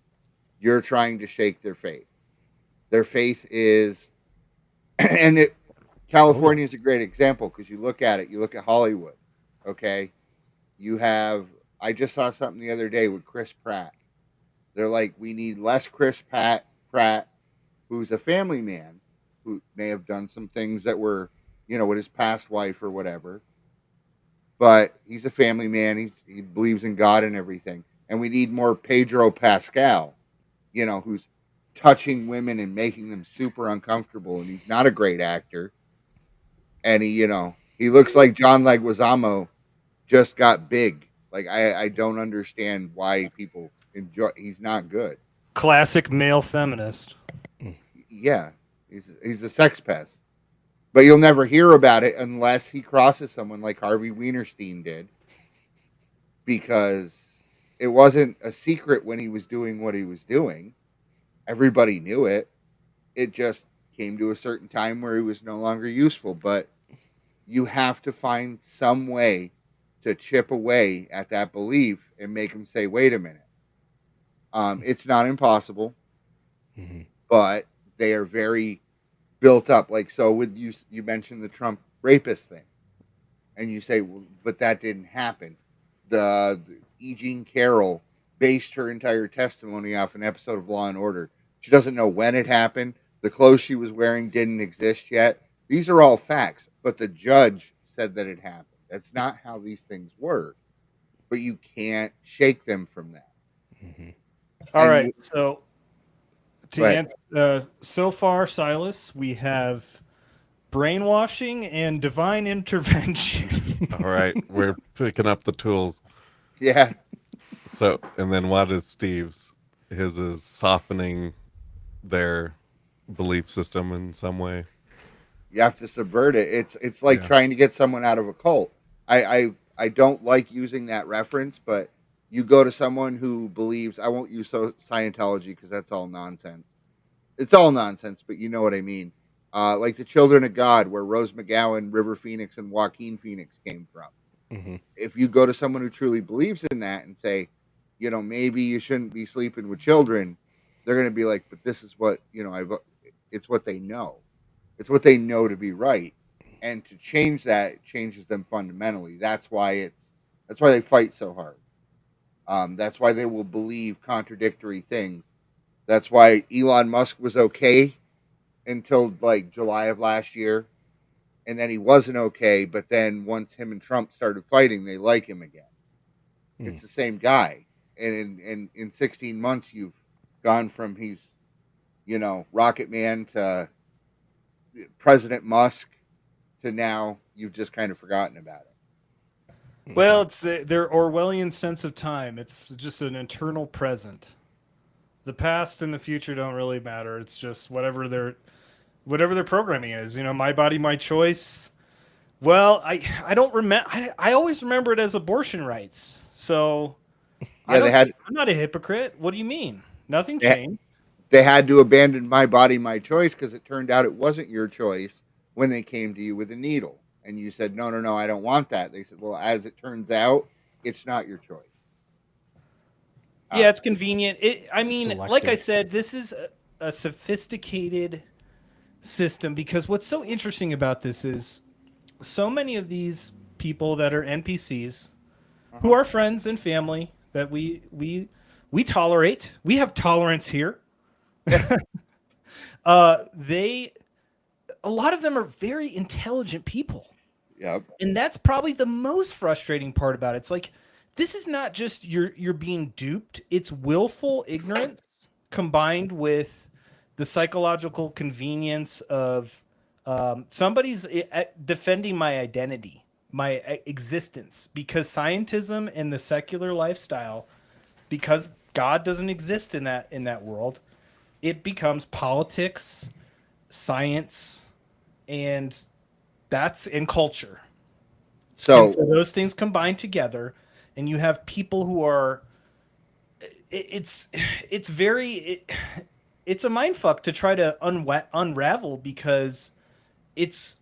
You're trying to shake their faith. Their faith is, and California is a great example, because you look at it, you look at Hollywood, okay? I just saw something the other day with Chris Pratt. They're like, we need less Pratt, who's a family man, who may have done some things that were, with his past wife or whatever. But he's a family man. He believes in God and everything. And we need more Pedro Pascal, who's touching women and making them super uncomfortable. And he's not a great actor. And he looks like John Leguizamo just got big. Like, I don't understand why people enjoy. He's not good. Classic male feminist. Yeah, he's a sex pest. But you'll never hear about it unless he crosses someone like Harvey Weinstein did, because it wasn't a secret when he was doing what he was doing. Everybody knew it. It just came to a certain time where he was no longer useful. But you have to find some way to chip away at that belief and make him say, wait a minute. It's not impossible, but they are very built up. Like, so with you mentioned the Trump rapist thing, and you say, well, but that didn't happen. The E. Jean Carroll based her entire testimony off an episode of Law and Order. She doesn't know when it happened. The clothes she was wearing didn't exist yet. These are all facts, but the judge said that it happened. That's not how these things work, but you can't shake them from that. All And right. So Go to ahead. answer, so far, Silas, we have brainwashing and divine intervention. All right, we're picking up the tools. Yeah. So, and then what is Steve's? His is softening their belief system in some way. You have to subvert it. It's like trying to get someone out of a cult. I don't like using that reference, but you go to someone who believes, I won't use Scientology because that's all nonsense. It's all nonsense, but you know what I mean. Like the Children of God, where Rose McGowan, River Phoenix, and Joaquin Phoenix came from. If you go to someone who truly believes in that and say, maybe you shouldn't be sleeping with children, they're going to be like, but this is what, it's what they know. It's what they know to be right. And to change that changes them fundamentally. That's why they fight so hard. That's why they will believe contradictory things. That's why Elon Musk was okay until like July of last year. And then he wasn't okay. But then once him and Trump started fighting, they like him again. It's the same guy. And in 16 months, you've gone from he's, Rocket Man to President Musk to now you've just kind of forgotten about it. Well, it's their Orwellian sense of time. It's just an eternal present. The past and the future don't really matter. It's just whatever their programming is. You know, my body, my choice. Well, I don't remember. I always remember it as abortion rights. So Yeah, they had I'm not a hypocrite. What do you mean? Nothing they, changed. they had to abandon my body, my choice because it turned out it wasn't your choice when they came to you with a needle. And you said, no, no, no, I don't want that. They said, well, as it turns out, it's not your choice. Yeah, it's convenient. I mean, like I Selective. said, this is a sophisticated system because what's so interesting about this is so many of these people that are NPCs who are friends and family that we tolerate. We have tolerance here. They a lot of them are very intelligent people. Yep. And that's probably the most frustrating part about it. It's like this is not just you're being duped, it's willful ignorance combined with the psychological convenience of somebody's defending my identity, my existence, because scientism and the secular lifestyle, because God doesn't exist in that world, it becomes politics, science, and that's in culture. And So so those things combine together, and you have people who are. It's very it's a mind fuck to try to unravel because it's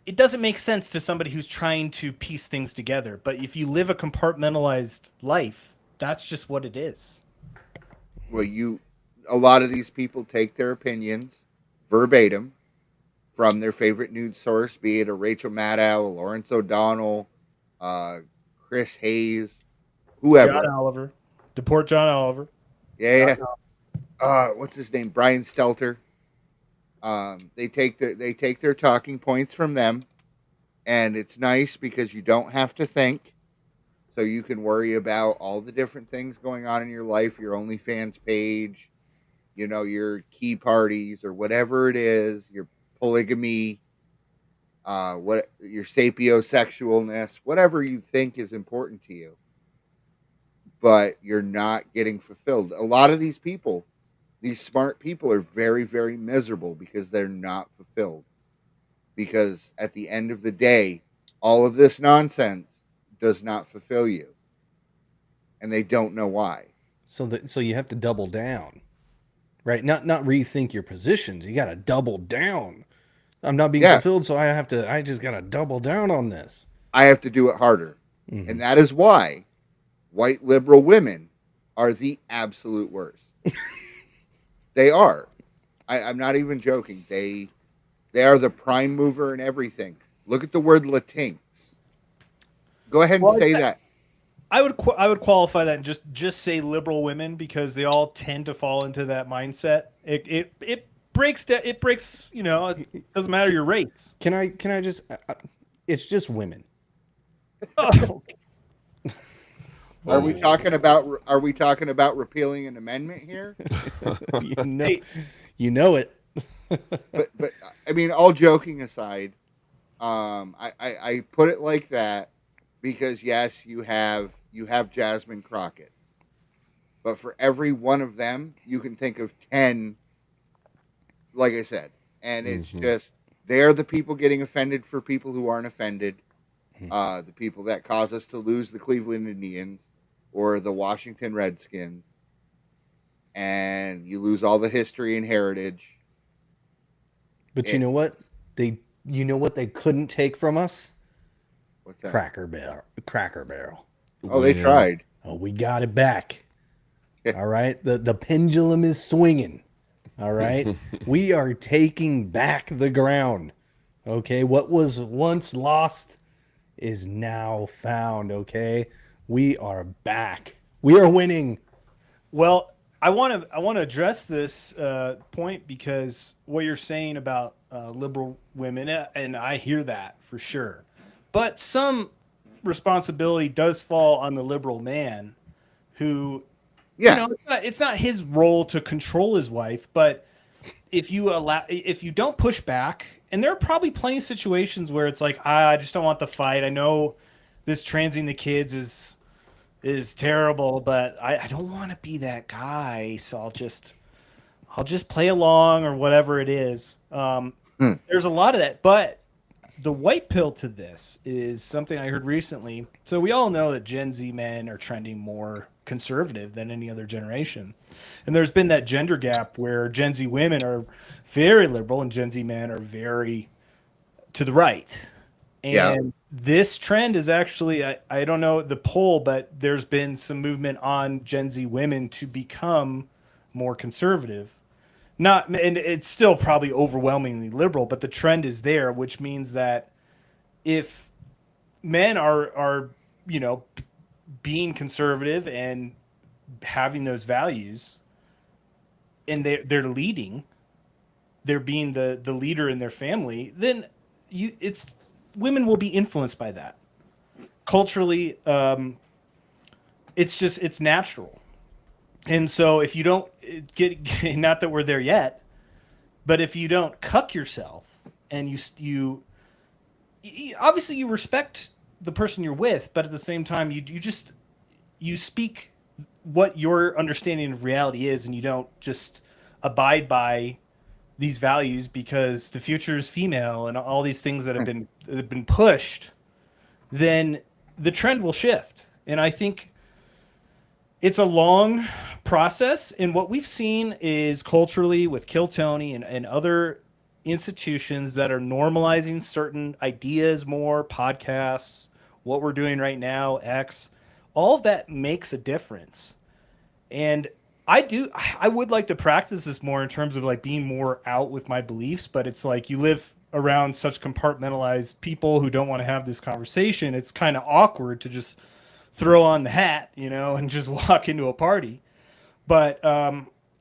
it doesn't make sense to somebody who's trying to piece things together. But if you live a compartmentalized life, that's just what it is. well, a lot of these people take their opinions verbatim from their favorite news source, be it a Rachel Maddow, Lawrence O'Donnell, uh, Chris Hayes, whoever. John Oliver, deport John Oliver. Yeah, yeah. What's his name? Brian Stelter. They take their talking points from them, and it's nice because you don't have to think, so you can worry about all the different things going on in your life, your OnlyFans page, your key parties or whatever it is, your polygamy, what your sapiosexualness, whatever you think is important to you, but you're not getting fulfilled. A lot of these people, these smart people, are very, very miserable because they're not fulfilled. Because at the end of the day, all of this nonsense does not fulfill you, and they don't know why. So you have to double down, right? Not rethink your positions. You got to double down. I'm not being Yeah. fulfilled, so I just got to double down on this. I have to do it harder. Mhm. And that is why white liberal women are the absolute worst. They are. I'm not even joking. They are the prime mover in everything. Look at the word Latinx. Go ahead and Well, say that. I would qualify that and just say liberal women because they all tend to fall into that mindset. It breaks it breaks. It doesn't matter your race. Can I just? It's just women. Oh, Are we talking about repealing an amendment here? You know it. but I mean, all joking aside, I put it like that because yes, you have Jasmine Crockett, but for every one of them, you can think of 10. Like I said, and it's just they're the people getting offended for people who aren't offended. The people that cause us to lose the Cleveland Indians or the Washington Redskins, and you lose all the history and heritage. But you know what? You know what they couldn't take from us? What's that? Cracker Barrel. Oh, they tried. Oh, we got it back. All right. The pendulum is swinging. All right. We are taking back the ground. Okay. What was once lost is now found. Okay. We are back. We are winning. well, I want to address this point because what you're saying about liberal women, and I hear that for sure, but some responsibility does fall on the liberal man who. Yeah. It's not his role to control his wife, but if you don't push back, and there are probably plenty of situations where it's like, I just don't want the fight. I know this transing the kids is terrible, but I don't want to be that guy, so I'll just play along or whatever it is. There's a lot of that, but the white pill to this is something I heard recently. So we all know that Gen Z men are trending more conservative than any other generation. And there's been that gender gap where Gen Z women are very liberal and Gen Z men are very to the right. Yeah. And this trend is actually, I don't know the poll, but there's been some movement on Gen Z women to become more conservative. Not, and it's still probably overwhelmingly liberal, but the trend is there, which means that if men are being conservative and having those values, and they're leading, they're being the leader in their family, then it's women will be influenced by that culturally. It's natural. And so if you don't get not that we're there yet, but if you don't cuck yourself and you obviously you respect the person you're with, but at the same time you speak what your understanding of reality is, and you don't just abide by these values because the future is female and all these things that have been pushed, then the trend will shift. And I think it's a long process. And what we've seen is culturally with Kill Tony and other institutions that are normalizing certain ideas more, podcasts, what we're doing right now, X, all of that makes a difference. And I would like to practice this more in terms of like being more out with my beliefs, but it's like you live around such compartmentalized people who don't want to have this conversation. It's kind of awkward to just throw on the hat, and just walk into a party. But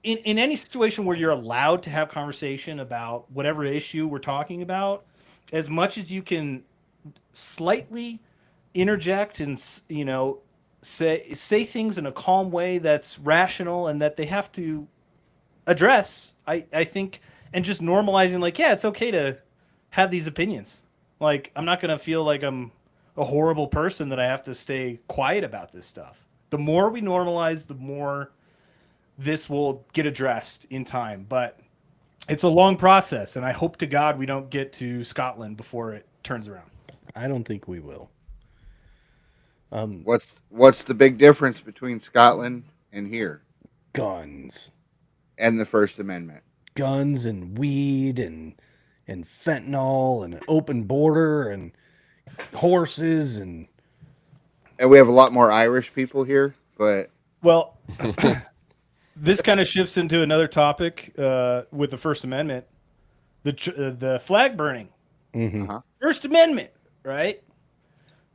in any situation where you're allowed to have conversation about whatever issue we're talking about, as much as you can slightly interject and say things in a calm way that's rational and that they have to address, I think, and just normalizing like, yeah, it's okay to have these opinions. Like, I'm not going to feel like I'm a horrible person that I have to stay quiet about this stuff. The more we normalize, the more this will get addressed in time. But it's a long process, and I hope to God we don't get to Scotland before it turns around. I don't think we will. What's the big difference between Scotland and here Guns. and the First Amendment? Guns and weed and fentanyl and an open border and horses and And we have a lot more Irish people here, but Well, this kind of shifts into another topic with the First Amendment, the flag burning. First Amendment, right?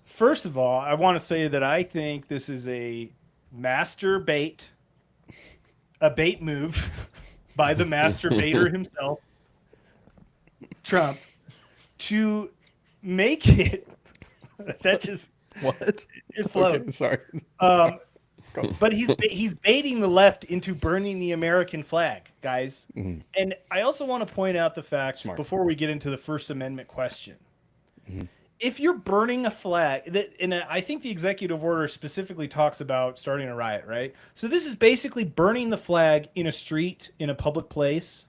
First of all, I want to say that I think this is a master bait, a bait move by the master baiter himself, Trump, to make it. That just what? it flowed. Okay, sorry. But he's baiting the left into burning the American flag, guys. And I also want to point out the fact before we get into the First Amendment question. If you're burning a flag, and I think the executive order specifically talks about starting a riot, right? So this is basically burning the flag in a street, in a public place.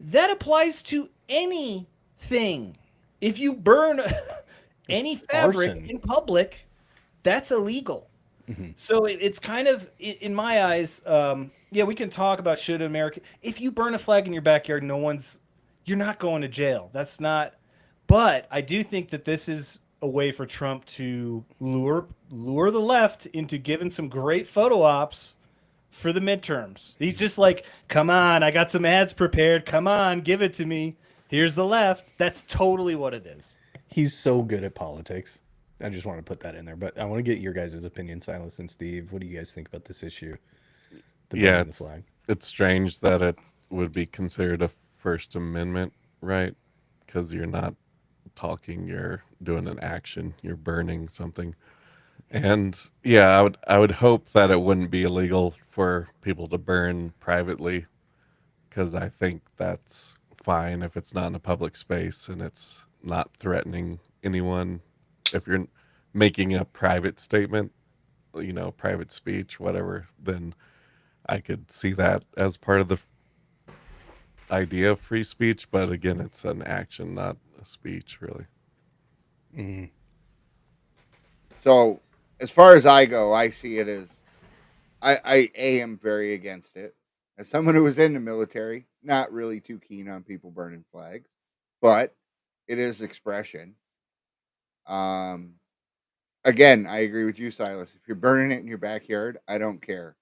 That applies to anything. If you burn any fabric arson. in public, that's illegal. So it's kind of, in my eyes, we can talk about should America. If you burn a flag in your backyard, you're not going to jail. That's not. But I do think that this is a way for Trump to lure the left into giving some great photo ops for the midterms. He's just like, come on, I got some ads prepared. Come on, give it to me. Here's the left. That's totally what it is. He's so good at politics. I just want to put that in there. But I want to get your guys' opinion, Silas and Steve. What do you guys think about this issue? Yeah, it's strange that it would be considered a First Amendment right, because you're not talking, you're doing an action, you're burning something. And yeah, I would hope that it wouldn't be illegal for people to burn privately, because I think that's fine if it's not in a public space and it's not threatening anyone. If you're making a private statement, private speech, whatever, then I could see that as part of the idea of free speech. But again, it's an action, not a speech, really. Mm. So, as far as I go, I see it as I am very against it. As someone who was in the military, not really too keen on people burning flags, but it is expression. Um, Again, I agree with you, Silas. If you're burning it in your backyard, I don't care.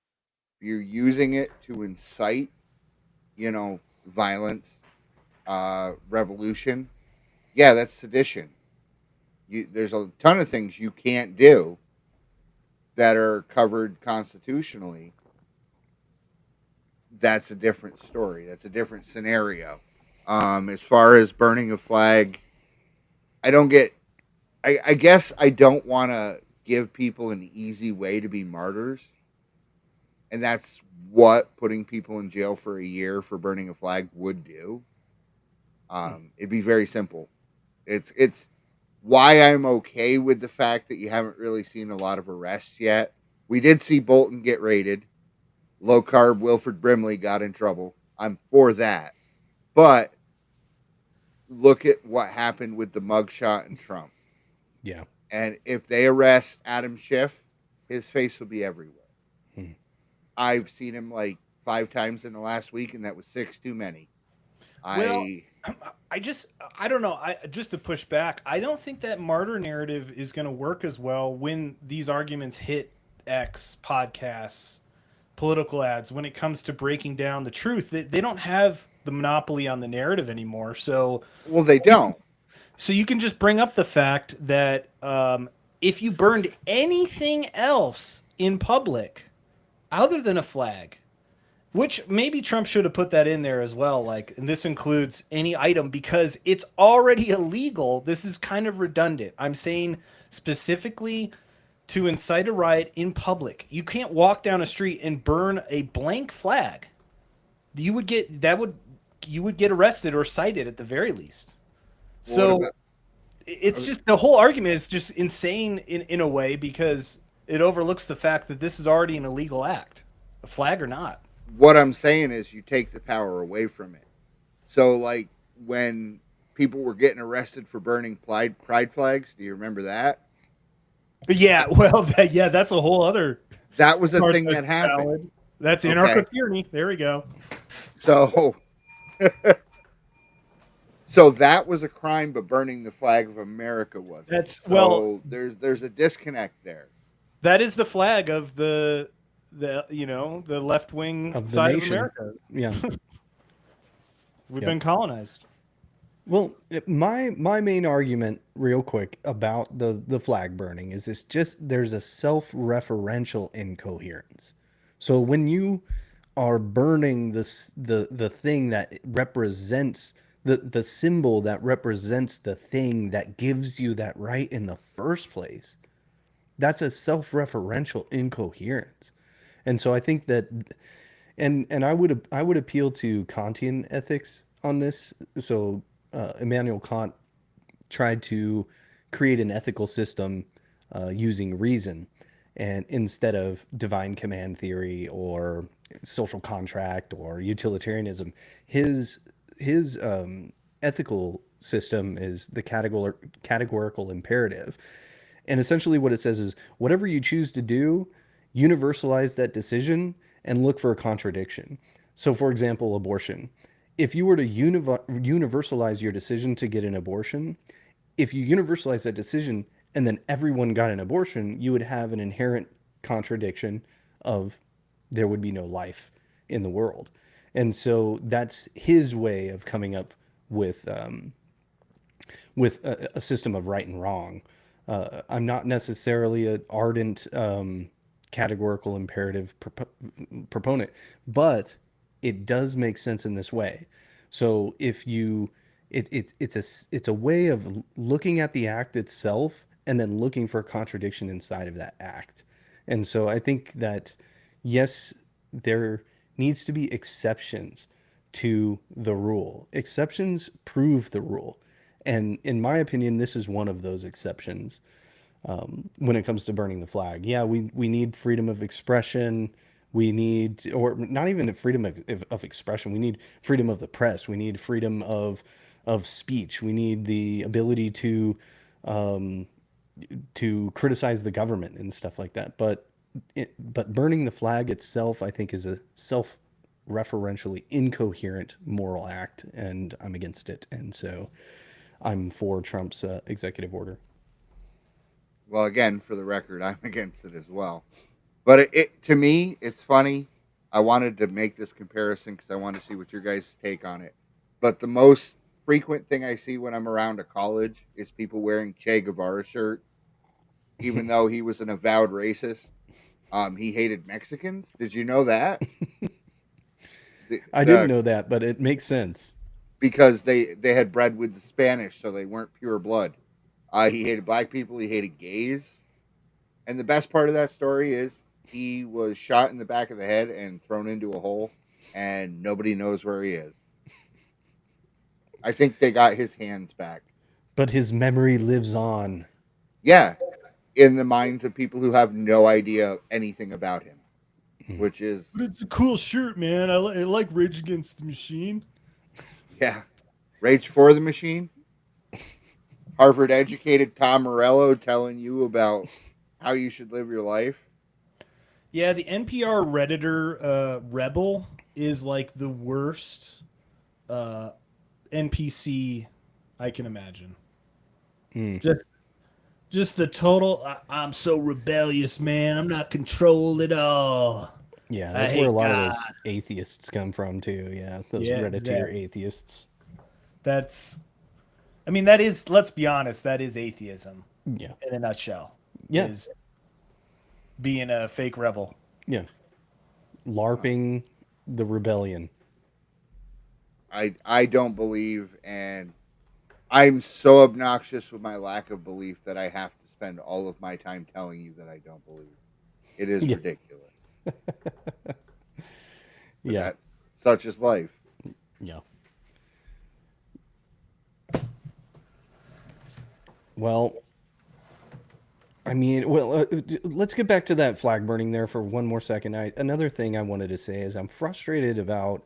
If you're using it to incite, violence, revolution, yeah, that's sedition. There's a ton of things you can't do that are covered constitutionally. That's a different story. That's a different scenario. As far as burning a flag, I don't get. I guess I don't want to give people an easy way to be martyrs, and that's what putting people in jail for a year for burning a flag would do. It'd be very simple. It's why I'm okay with the fact that you haven't really seen a lot of arrests yet. We did see Bolton get raided. Low carb Wilford Brimley got in trouble. I'm for that. But look at what happened with the mugshot and Trump. Yeah. And if they arrest Adam Schiff, his face will be everywhere. Hmm. I've seen him like 5 times in the last week, and that was 6 too many. Well, I don't know. Just to push back, I don't think that martyr narrative is going to work as well when these arguments hit X podcasts, political ads. When it comes to breaking down the truth, they don't have the monopoly on the narrative anymore. So, well, they don't. So you can just bring up the fact that if you burned anything else in public other than a flag, which maybe Trump should have put that in there as well. Like, and this includes any item because it's already illegal. This is kind of redundant. I'm saying specifically to incite a riot in public. You can't walk down a street and burn a blank flag. You would get arrested or cited at the very least. Well, So it's just the whole argument is just insane in a way because it overlooks the fact that this is already an illegal act, a flag or not. What I'm saying is you take the power away from it. So, like, when people were getting arrested for burning pride flags, do you remember that? Yeah, well, that's a whole other. That was a thing that happened. Valid. That's anarcho-tyranny. There we go. So, so that was a crime, but burning the flag of America wasn't. There's a disconnect there. That is the flag of the left wing Of the side nation. of America. Yeah. We've been colonized. Well, my main argument, real quick, about the flag burning is there's a self-referential incoherence. So when you are burning the thing that represents the symbol that represents the thing that gives you that right in the first place, that's a self-referential incoherence. And so I think that, and I would appeal to Kantian ethics on this. So Immanuel Kant tried to create an ethical system using reason, and instead of divine command theory or social contract or utilitarianism, his ethical system is the categorical imperative. And essentially what it says is whatever you choose to do, universalize that decision and look for a contradiction. So for example, abortion. If you were to universalize your decision to get an abortion, if you universalize that decision and then everyone got an abortion, you would have an inherent contradiction of there would be no life in the world. And so that's his way of coming up with a system of right and wrong. I'm not necessarily an ardent categorical imperative proponent, but it does make sense in this way. So if you, it's a way of looking at the act itself and then looking for a contradiction inside of that act. And so I think that yes, there needs to be exceptions to the rule. Exceptions prove the rule. And in my opinion, this is one of those exceptions. when it comes to burning the flag. Yeah, we need freedom of expression. We need, or not even freedom of expression. We need freedom of the press. We need freedom of speech. We need the ability to criticize the government and stuff like that. But burning the flag itself, I think, is a self-referentially incoherent moral act, and I'm against it. And so I'm for Trump's executive order. Well, again, for the record, I'm against it as well. But it to me, it's funny. I wanted to make this comparison because I want to see what your guys' take on it. But the most frequent thing I see when I'm around a college is people wearing Che Guevara shirts, even though he was an avowed racist. He hated Mexicans. Did you know that? I didn't know that, but it makes sense. Because they had bred with the Spanish, so they weren't pure blood. He hated black people. He hated gays. And the best part of that story is he was shot in the back of the head and thrown into a hole, and nobody knows where he is. I think they got his hands back. But his memory lives on. Yeah, in the minds of people who have no idea anything about him, which is... But it's a cool shirt, man. I like Rage Against the Machine. Yeah. Rage for the Machine. Harvard-educated Tom Morello telling you about how you should live your life. Yeah, the NPR Redditor Rebel is like the worst NPC I can imagine. Just the total, I'm so rebellious, man. I'm not controlled at all. Yeah, that's where a lot of those atheists come from too. Yeah, those Redditeer atheists. That is, let's be honest, that is atheism. Yeah. In a nutshell. Yeah. Is being a fake rebel. Yeah. LARPing the rebellion. I don't believe, and I'm so obnoxious with my lack of belief that I have to spend all of my time telling you that I don't believe. It is ridiculous. Yeah. Such is life. Yeah. Well, I mean, let's get back to that flag burning there for one more second. Another thing I wanted to say is I'm frustrated about,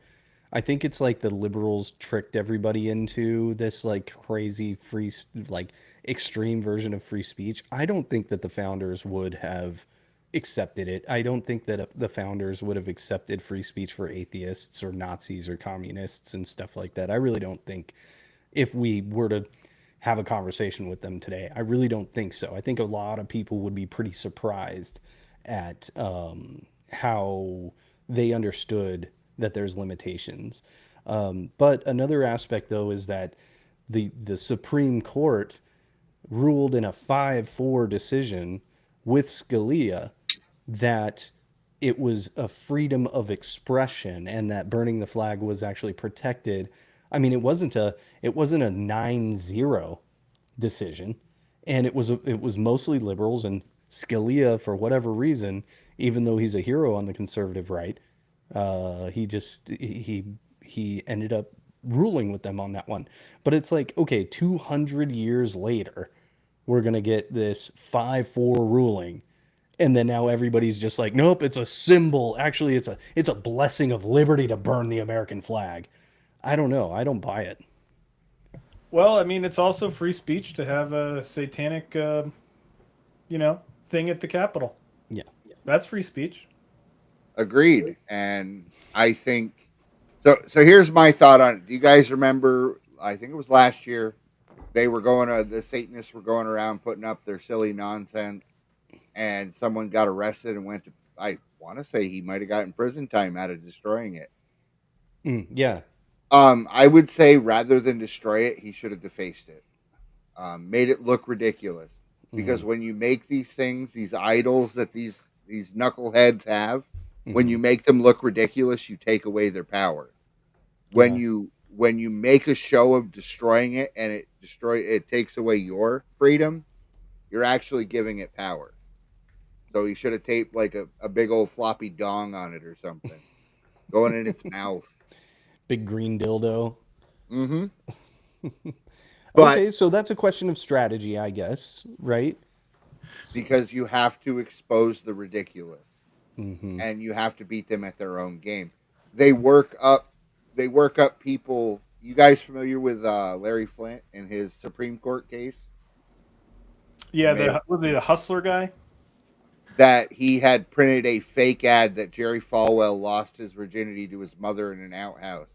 I think it's like the liberals tricked everybody into this like crazy free, like extreme version of free speech. I don't think that the founders would have accepted it. I don't think that the founders would have accepted free speech for atheists or Nazis or communists and stuff like that. I really don't think, if we were to have a conversation with them today, I really don't think so. I think a lot of people would be pretty surprised at how they understood that there's limitations. But another aspect, though, is that the Supreme Court ruled in a 5-4 decision with Scalia that it was a freedom of expression and that burning the flag was actually protected. I mean, it wasn't a 9-0 decision, and it was mostly liberals, and Scalia, for whatever reason, even though he's a hero on the conservative right, he ended up ruling with them on that one. But it's like, okay, 200 years later, we're going to get this 5-4 ruling. And then now everybody's just like, nope, it's a symbol. Actually, it's a blessing of liberty to burn the American flag. I don't know. I don't buy it. Well, I mean, it's also free speech to have a satanic, thing at the Capitol. Yeah. That's free speech. Agreed. And I think, so here's my thought on it. Do you guys remember, I think it was last year, the Satanists were going around putting up their silly nonsense, and someone got arrested and went to, I want to say he might have gotten prison time out of destroying it. Yeah. I would say rather than destroy it, he should have defaced it. Made it look ridiculous. Because when you make these things, these idols that these knuckleheads have, when you make them look ridiculous, you take away their power. When you make a show of destroying it and it takes away your freedom, you're actually giving it power. So he should have taped like a big old floppy dong on it or something, going in its mouth. Big green dildo. Mm-hmm. Okay, so that's a question of strategy, I guess, right? because you have to expose the ridiculous, Mm-hmm. and you have to beat them at their own game. They work up people. You guys familiar with Larry Flint and his Supreme Court case? You Yeah, may have was he the hustler guy? that he had printed a fake ad that Jerry Falwell lost his virginity to his mother in an outhouse.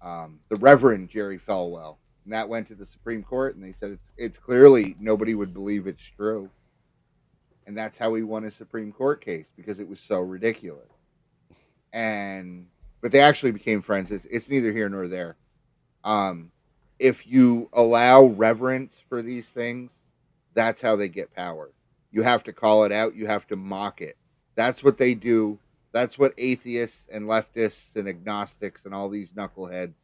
The Reverend Jerry Falwell, and that went to the Supreme Court, and they said it's clearly nobody would believe it's true, and that's how he won his Supreme Court case because it was so ridiculous. And but they actually became friends. It's neither here nor there. Um, if you allow reverence for these things, that's how they get power. You have to call it out. You have to mock it. That's what they do. That's what atheists and leftists and agnostics and all these knuckleheads.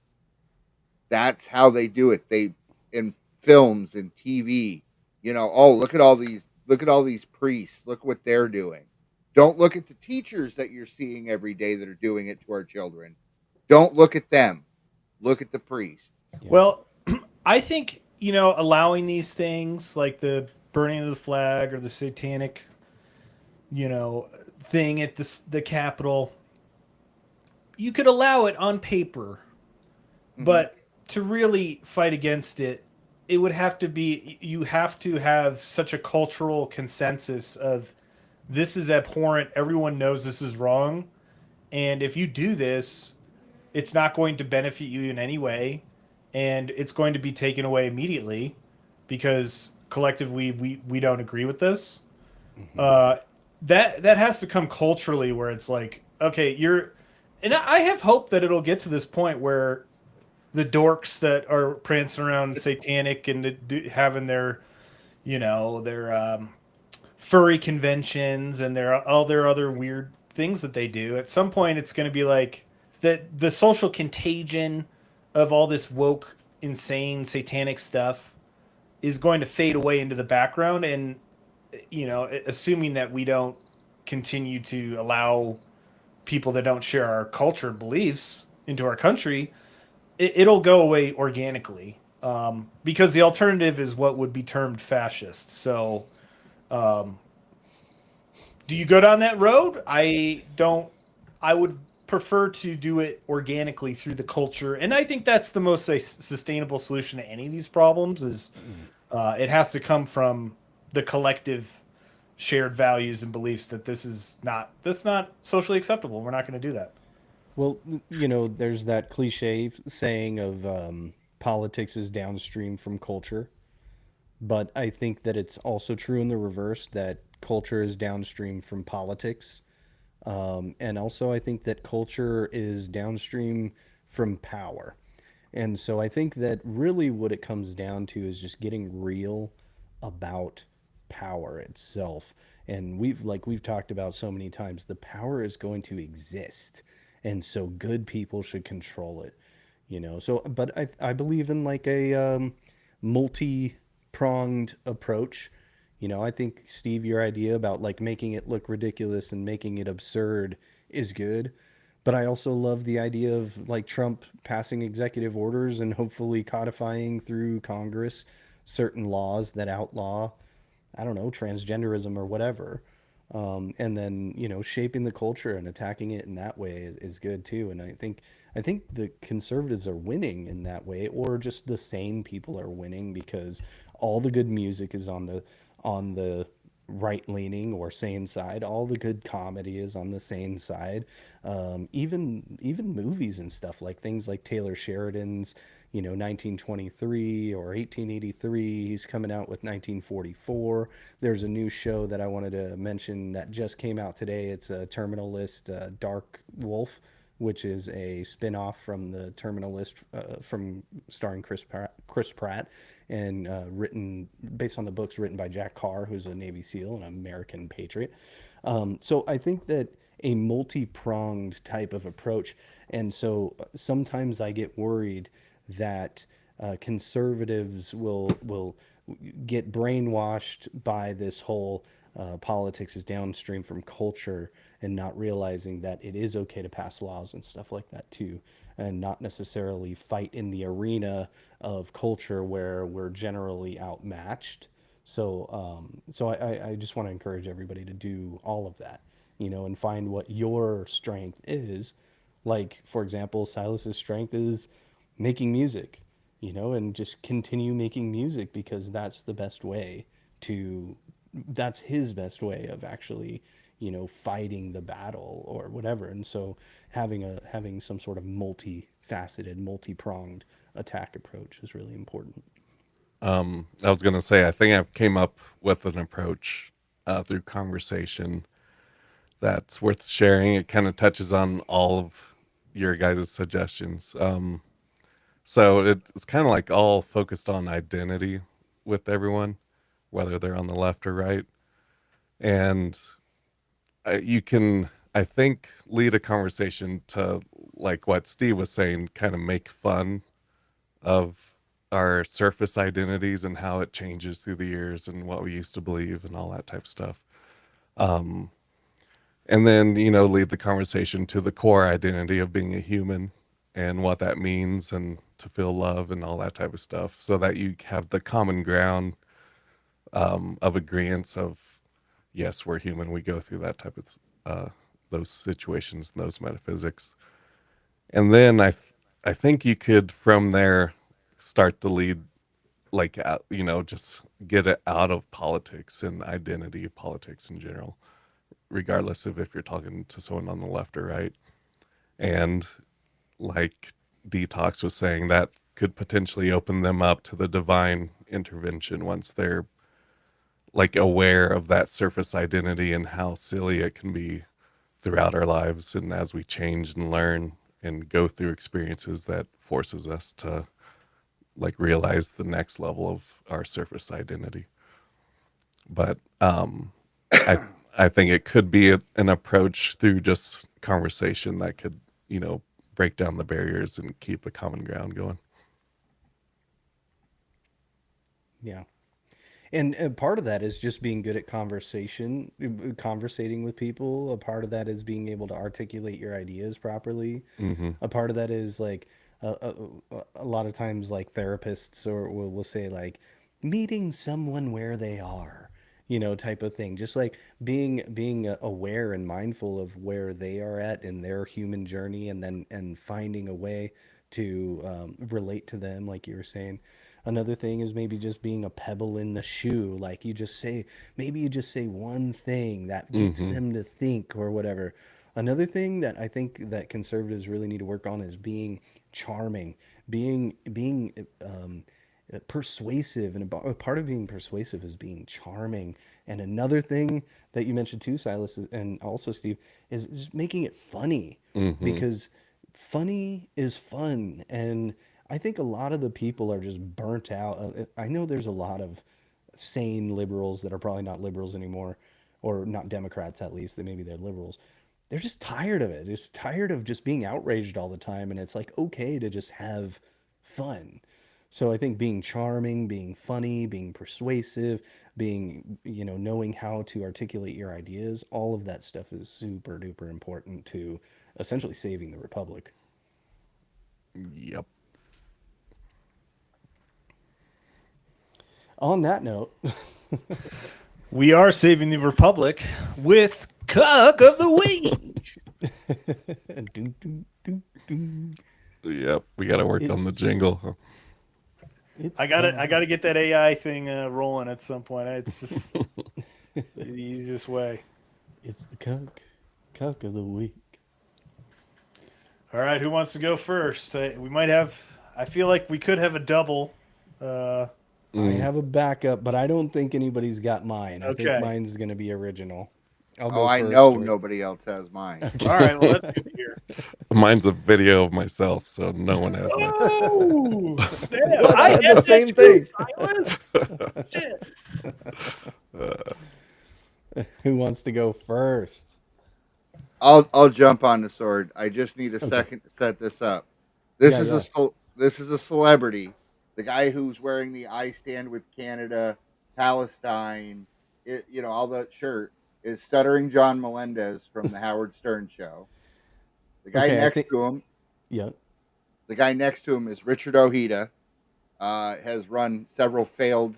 That's how they do it. They in films and TV. Oh, look at all these priests. Look what they're doing. Don't look at the teachers that you're seeing every day that are doing it to our children. Don't look at them. Look at the priests. Yeah. Well, I think, allowing these things like the burning of the flag or the satanic, thing at the Capitol, you could allow it on paper, but to really fight against it, it would have to be, you have to have such a cultural consensus of this is abhorrent. Everyone knows this is wrong. And if you do this, it's not going to benefit you in any way. And it's going to be taken away immediately because collectively we don't agree with this. That has to come culturally where it's like, okay, and I have hope that it'll get to this point where the dorks that are prancing around satanic and having their, their furry conventions and all their other weird things that they do. At some point, it's going to be like that the social contagion of all this woke, insane, satanic stuff is going to fade away into the background. And, assuming that we don't continue to allow people that don't share our culture and beliefs into our country, it'll go away organically. Because the alternative is what would be termed fascist. So, do you go down that road? I don't. I would prefer to do it organically through the culture, and I think that's the most sustainable solution to any of these problems. Is it has to come from the collective shared values and beliefs that that's not socially acceptable. We're not going to do that. Well, there's that cliche saying of politics is downstream from culture. But I think that it's also true in the reverse that culture is downstream from politics. And also, I think that culture is downstream from power. And so I think that really what it comes down to is just getting real about power itself. And we've talked about so many times, the power is going to exist. And so good people should control it. So but I believe in like a multi-pronged approach. I think, Steve, your idea about like making it look ridiculous and making it absurd is good. But I also love the idea of like Trump passing executive orders and hopefully codifying through Congress certain laws that outlaw, I don't know, transgenderism or whatever. And then, shaping the culture and attacking it in that way is good too. And I think the conservatives are winning in that way, or just the sane people are winning because all the good music is on the right leaning or sane side. All the good comedy is on the sane side. Even movies and stuff, like things like Taylor Sheridan's 1923 or 1883. He's coming out with 1944. There's a new show that I wanted to mention that just came out today. It's a Terminal List, Dark Wolf, which is a spin-off from the Terminal List, from starring Chris Pratt, and written based on the books written by Jack Carr, who's a Navy SEAL and American patriot. So I think that a multi-pronged type of approach, and so sometimes I get worried that conservatives will get brainwashed by this whole politics is downstream from culture, and not realizing that it is okay to pass laws and stuff like that too, and not necessarily fight in the arena of culture where we're generally outmatched. So I just want to encourage everybody to do all of that, and find what your strength is. Like, for example, Silas's strength is making music, and just continue making music because that's his best way of actually, fighting the battle or whatever. And so having some sort of multifaceted, multi-pronged attack approach is really important. I was gonna say I think I've came up with an approach through conversation that's worth sharing. It kind of touches on all of your guys' suggestions. So it's kind of like all focused on identity with everyone, whether they're on the left or right, and you can, I think, lead a conversation to, like what Steve was saying, kind of make fun of our surface identities and how it changes through the years and what we used to believe and all that type of stuff. Um, and then, lead the conversation to the core identity of being a human and what that means and to feel love and all that type of stuff so that you have the common ground of agreeance of, yes, we're human. We go through that type of, those situations and those metaphysics. And then I think you could from there start to lead, like, just get it out of politics and identity politics in general, regardless of if you're talking to someone on the left or right. And like Detox was saying, that could potentially open them up to the divine intervention once they're like aware of that surface identity and how silly it can be throughout our lives, and as we change and learn and go through experiences that forces us to like realize the next level of our surface identity. But I I think it could be an approach through just conversation that could, break down the barriers and keep a common ground going. Yeah. And part of that is just being good at conversating with people. A part of that is being able to articulate your ideas properly. Mm-hmm. A part of that is like a lot of times, like therapists or will say like meeting someone where they are, type of thing. Just like being aware and mindful of where they are at in their human journey, and finding a way to relate to them, like you were saying. Another thing is maybe just being a pebble in the shoe. Like maybe you just say one thing that gets Mm-hmm. them to think or whatever. Another thing that I think that conservatives really need to work on is being charming, being persuasive, and a part of being persuasive is being charming. And another thing that you mentioned too, Silas, and also Steve, is just making it funny, Mm-hmm. because funny is fun. And I think a lot of the people are just burnt out. I know there's a lot of sane liberals that are probably not liberals anymore, or not Democrats at least. That maybe they're liberals. They're just tired of it. Just tired of just being outraged all the time. And it's like okay to just have fun. So I think being charming, being funny, being persuasive, being, knowing how to articulate your ideas, all of that stuff is super duper important to essentially saving the republic. Yep. On that note, We are saving the Republic with Cock of the Week. doo, doo, doo, doo. Yep. We got to work on the It's- jingle. Huh? It's I gotta get that AI thing rolling at some point. It's just the easiest way. it's the cock of the week. All right, who wants to go first? We might have. I feel like we could have a double. I have a backup, but I don't think anybody's got mine. I think Okay. mine's going to be original. I'll Oh, go I first. know or- nobody else has mine. All right, well that's good to hear. Mine's a video of myself, so no one has mine. Oh, snap. What? I had the that same too, thing. Silas. Shit. Who wants to go first? I'll jump on the sword. I just need a second to set this up. This Yeah, is this is a celebrity. The guy who's wearing the I Stand with Canada, Palestine, all that shirt is Stuttering John Melendez from the Howard Stern show. The guy Okay, next to him, Yeah. is Richard Ojeda. Has run several failed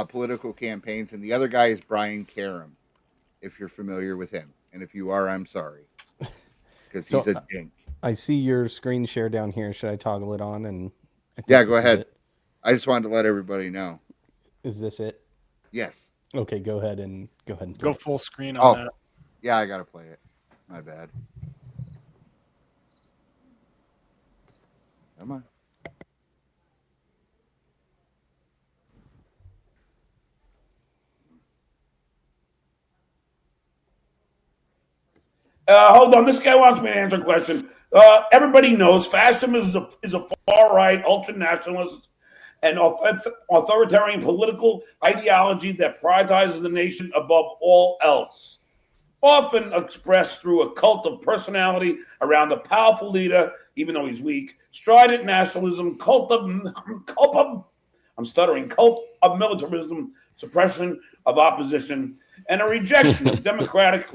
political campaigns, and the other guy is Brian Karam, if you're familiar with him. And if you are, I'm sorry, because So he's a dink. I see your screen share down here. Should I toggle it on? And I think Yeah, go this is ahead. it. I just wanted to let everybody know. Is this it? Yes. Okay, go ahead and Go full screen on that. Yeah, I gotta play it. My bad. Come on. Hold on. This guy wants me to answer a question. Everybody knows fascism is a far-right, ultra-nationalist, and authoritarian political ideology that prioritizes the nation above all else, often expressed through a cult of personality around a powerful leader, even though he's weak, strident nationalism, cult of militarism, suppression of opposition, and a rejection of democratic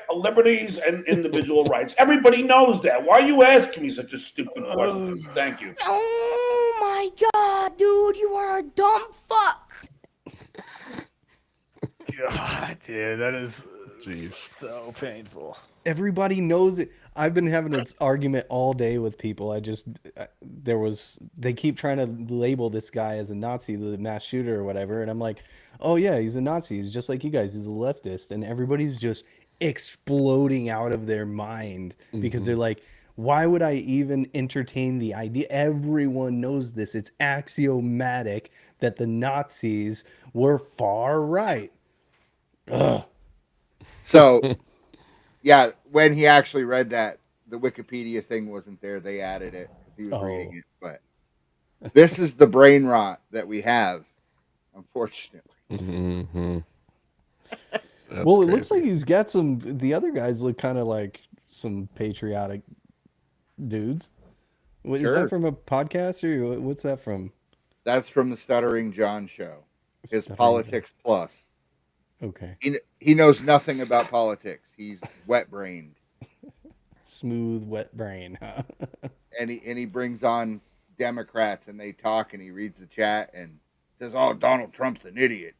liberties and individual rights. Everybody knows that. Why are you asking me such a stupid question? Thank you. Oh my god, dude, you are a dumb fuck. God, dude, that is so painful. Everybody knows it. I've been having this argument all day with people. They keep trying to label this guy as a Nazi, the mass shooter or whatever. And I'm like, oh yeah, he's a Nazi. He's just like you guys. He's a leftist. And everybody's just exploding out of their mind because they're like, why would I even entertain the idea? Everyone knows this. It's axiomatic that the Nazis were far right. Ugh. So, yeah, when he actually read that, the Wikipedia thing wasn't there. They added it because he was reading it. But this is the brain rot that we have, unfortunately. Mm-hmm. Well, it looks like he's got some. The other guys look kind of like some patriotic dudes. Is that from a podcast or what's that from? That's from the Stuttering John show. His Politics Plus. Okay. He knows nothing about politics. He's wet-brained. Smooth, wet brain, huh? and he brings on Democrats and they talk and he reads the chat and says, "Oh, Donald Trump's an idiot."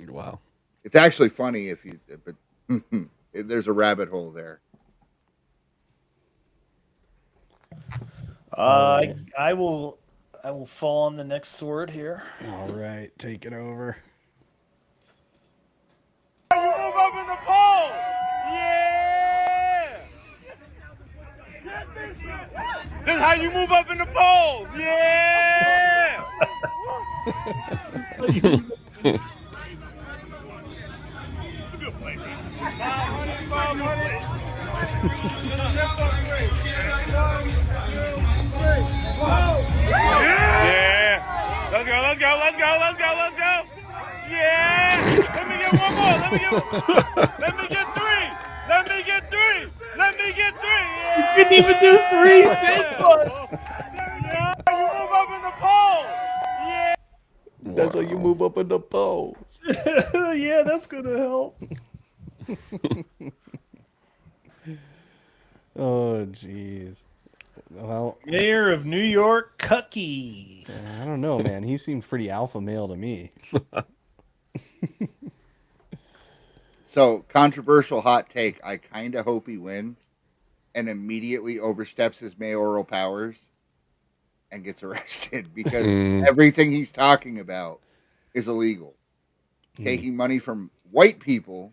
Wow. It's actually funny but there's a rabbit hole there. I will fall on the next sword here. All right, take it over. You move up in the polls! Yeah! This is how you move up in the polls! Yeah! Yeah! Let's go, let's go, let's go, let's go, let's go! Yeah! Let me get one more. Let me get three. Let me get three. Let me get three. Yeah! You couldn't even do three. Yeah, you move up in the polls. Yeah. That's how you move up in the polls. Yeah, that's gonna help. Oh, jeez. Well, Mayor of New York, Cucky. I don't know, man. He seems pretty alpha male to me. So, controversial hot take. I kind of hope he wins and immediately oversteps his mayoral powers and gets arrested because everything he's talking about is illegal. Taking money from white people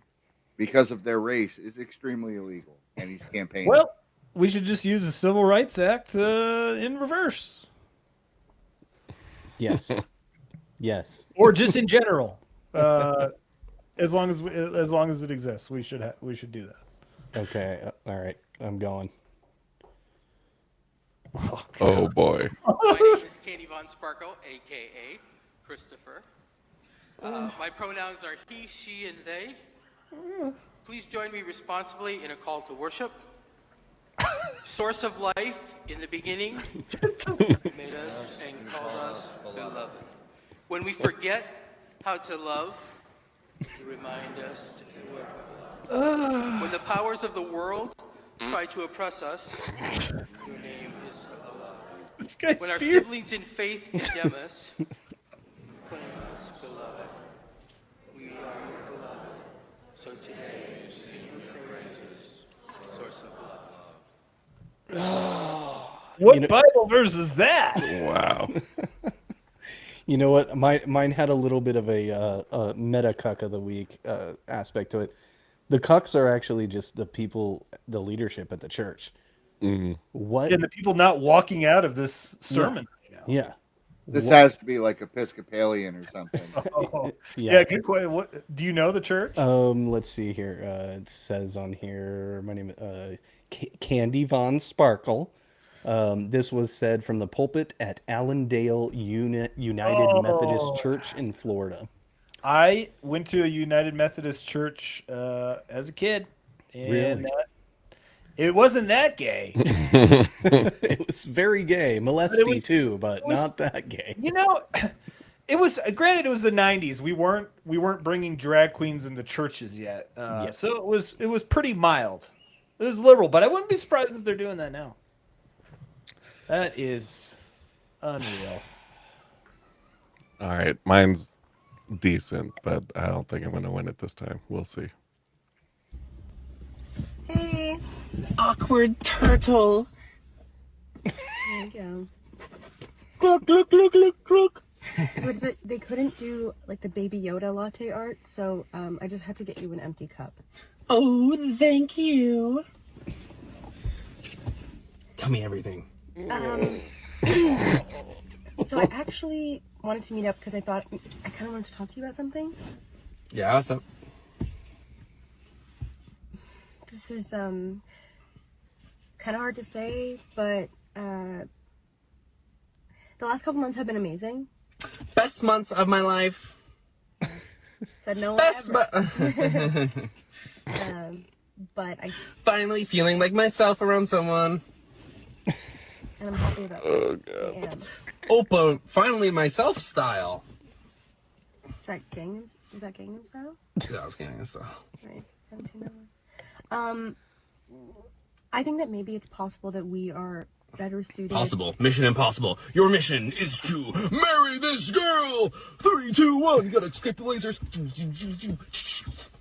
because of their race is extremely illegal, and he's campaigning. Well, we should just use the Civil Rights Act in reverse. Yes. Yes. Or just in general. As long as it exists, we should do that. Okay. All right. I'm going. Oh boy. My name is Katie Von Sparkle, aka Christopher. My pronouns are he, she, and they. Please join me responsibly in a call to worship. Source of life, in the beginning, made us and called us beloved. When we forget how to love, you remind us to do it. When the powers of the world try to oppress us, your name is guy's When our beard. siblings in faith condemn us, claim us beloved. We are your beloved. So today, sing your praises, source of love. What Bible verse is that? Wow. You know what? Mine had a little bit of a meta cuck of the week aspect to it. The cucks are actually just the people, the leadership at the church. What? And the people not walking out of this sermon right now. Yeah. This has to be like Episcopalian or something. Oh, yeah, good question. What do you know the church? Let's see here. It says on here, my name is Candy Von Sparkle. This was said from the pulpit at Allendale United Methodist Church in Florida. I went to a United Methodist church as a kid, and Really? it wasn't that gay. It was very gay, molesty too, but not that gay. You know, it was granted it was the '90s. We weren't bringing drag queens into churches yet, so it was pretty mild. It was liberal, but I wouldn't be surprised if they're doing that now. That is unreal. All right, mine's decent, but I don't think I'm going to win it this time. We'll see. Hey, awkward turtle. There you go. Look, look, look, look, look. So what is it? They couldn't do like the Baby Yoda latte art, so I just had to get you an empty cup. Oh, thank you. Tell me everything. So I actually wanted to meet up because I thought I kind of wanted to talk to you about something. Yeah, what's up? This is kind of hard to say, but the last couple months have been amazing. Best months of my life. Said no one Best ever. But I finally feeling like myself around someone. And I'm happy about it. Oh god. I am. Opa, finally myself style. Is that Gangnam Style? Yeah, that was Gangnam Style. Right. Haven't seen that one. I think that maybe it's possible that we are better suited. Possible. Mission impossible. Your mission is to marry this girl. 3, 2, 1. You gotta escape the lasers.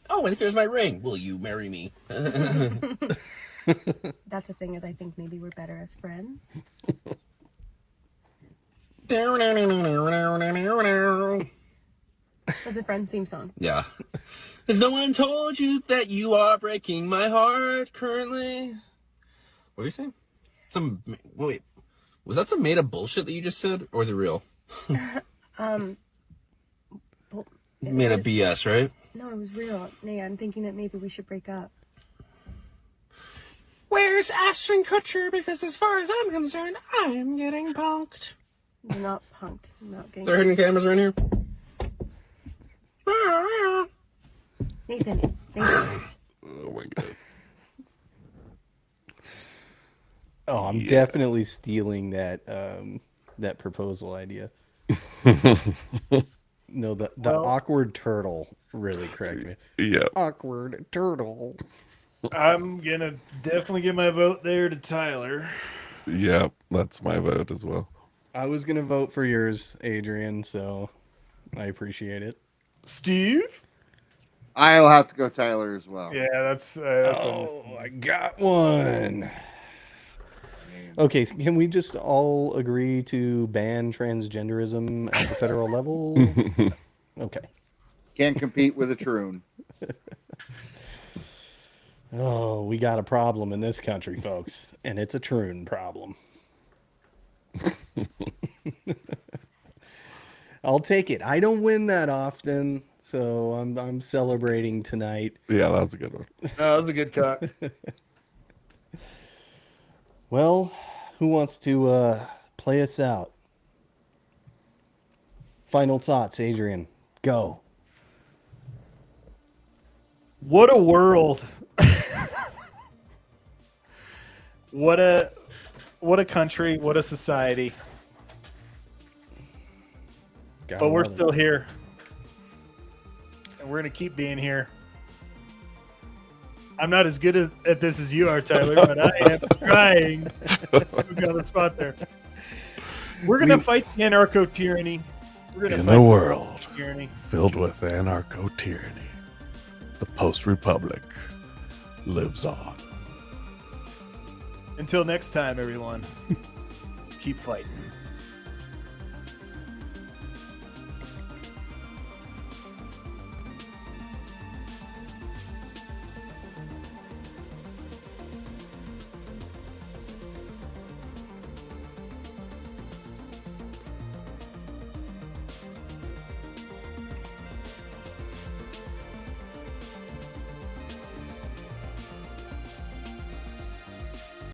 Oh, and here's my ring. Will you marry me? That's the thing, is I think maybe we're better as friends. That's the Friends theme song. Yeah. Has no one told you that you are breaking my heart currently? What are you saying? Wait, was that some made up bullshit that you just said, or was it real? Well, Made up BS, right? No, it was real. Nay, I'm thinking that maybe we should break up. Where's Ashton Kutcher? Because as far as I'm concerned, I am getting punked. You're not punked. I'm not getting. There are hidden cameras right here. Nathan. Oh my god. Oh, I'm definitely stealing that that proposal idea. No, the awkward turtle really cracked me. Yeah. Awkward turtle. I'm gonna definitely give my vote there to Tyler. Yeah, that's my vote as well. I was gonna vote for yours, Adrian, so I appreciate it. Steve? I'll have to go Tyler as well. Yeah, that's I got one. Okay, so can we just all agree to ban transgenderism at the federal level? Okay. Can't compete with a troon. Oh, we got a problem in this country, folks, and it's a troon problem. I'll take it. I don't win that often, so I'm celebrating tonight. Yeah, that was a good one. that was a good cut. Well, who wants to play us out? Final thoughts, Adrian. Go. What a world. What a country, what a society. But we're still here. And we're going to keep being here. I'm not as good at this as you are, Tyler, but I am trying. We got a spot there. We're gonna fight the anarcho tyranny. In a world filled with anarcho tyranny, the post-republic lives on. Until next time, everyone. Keep fighting.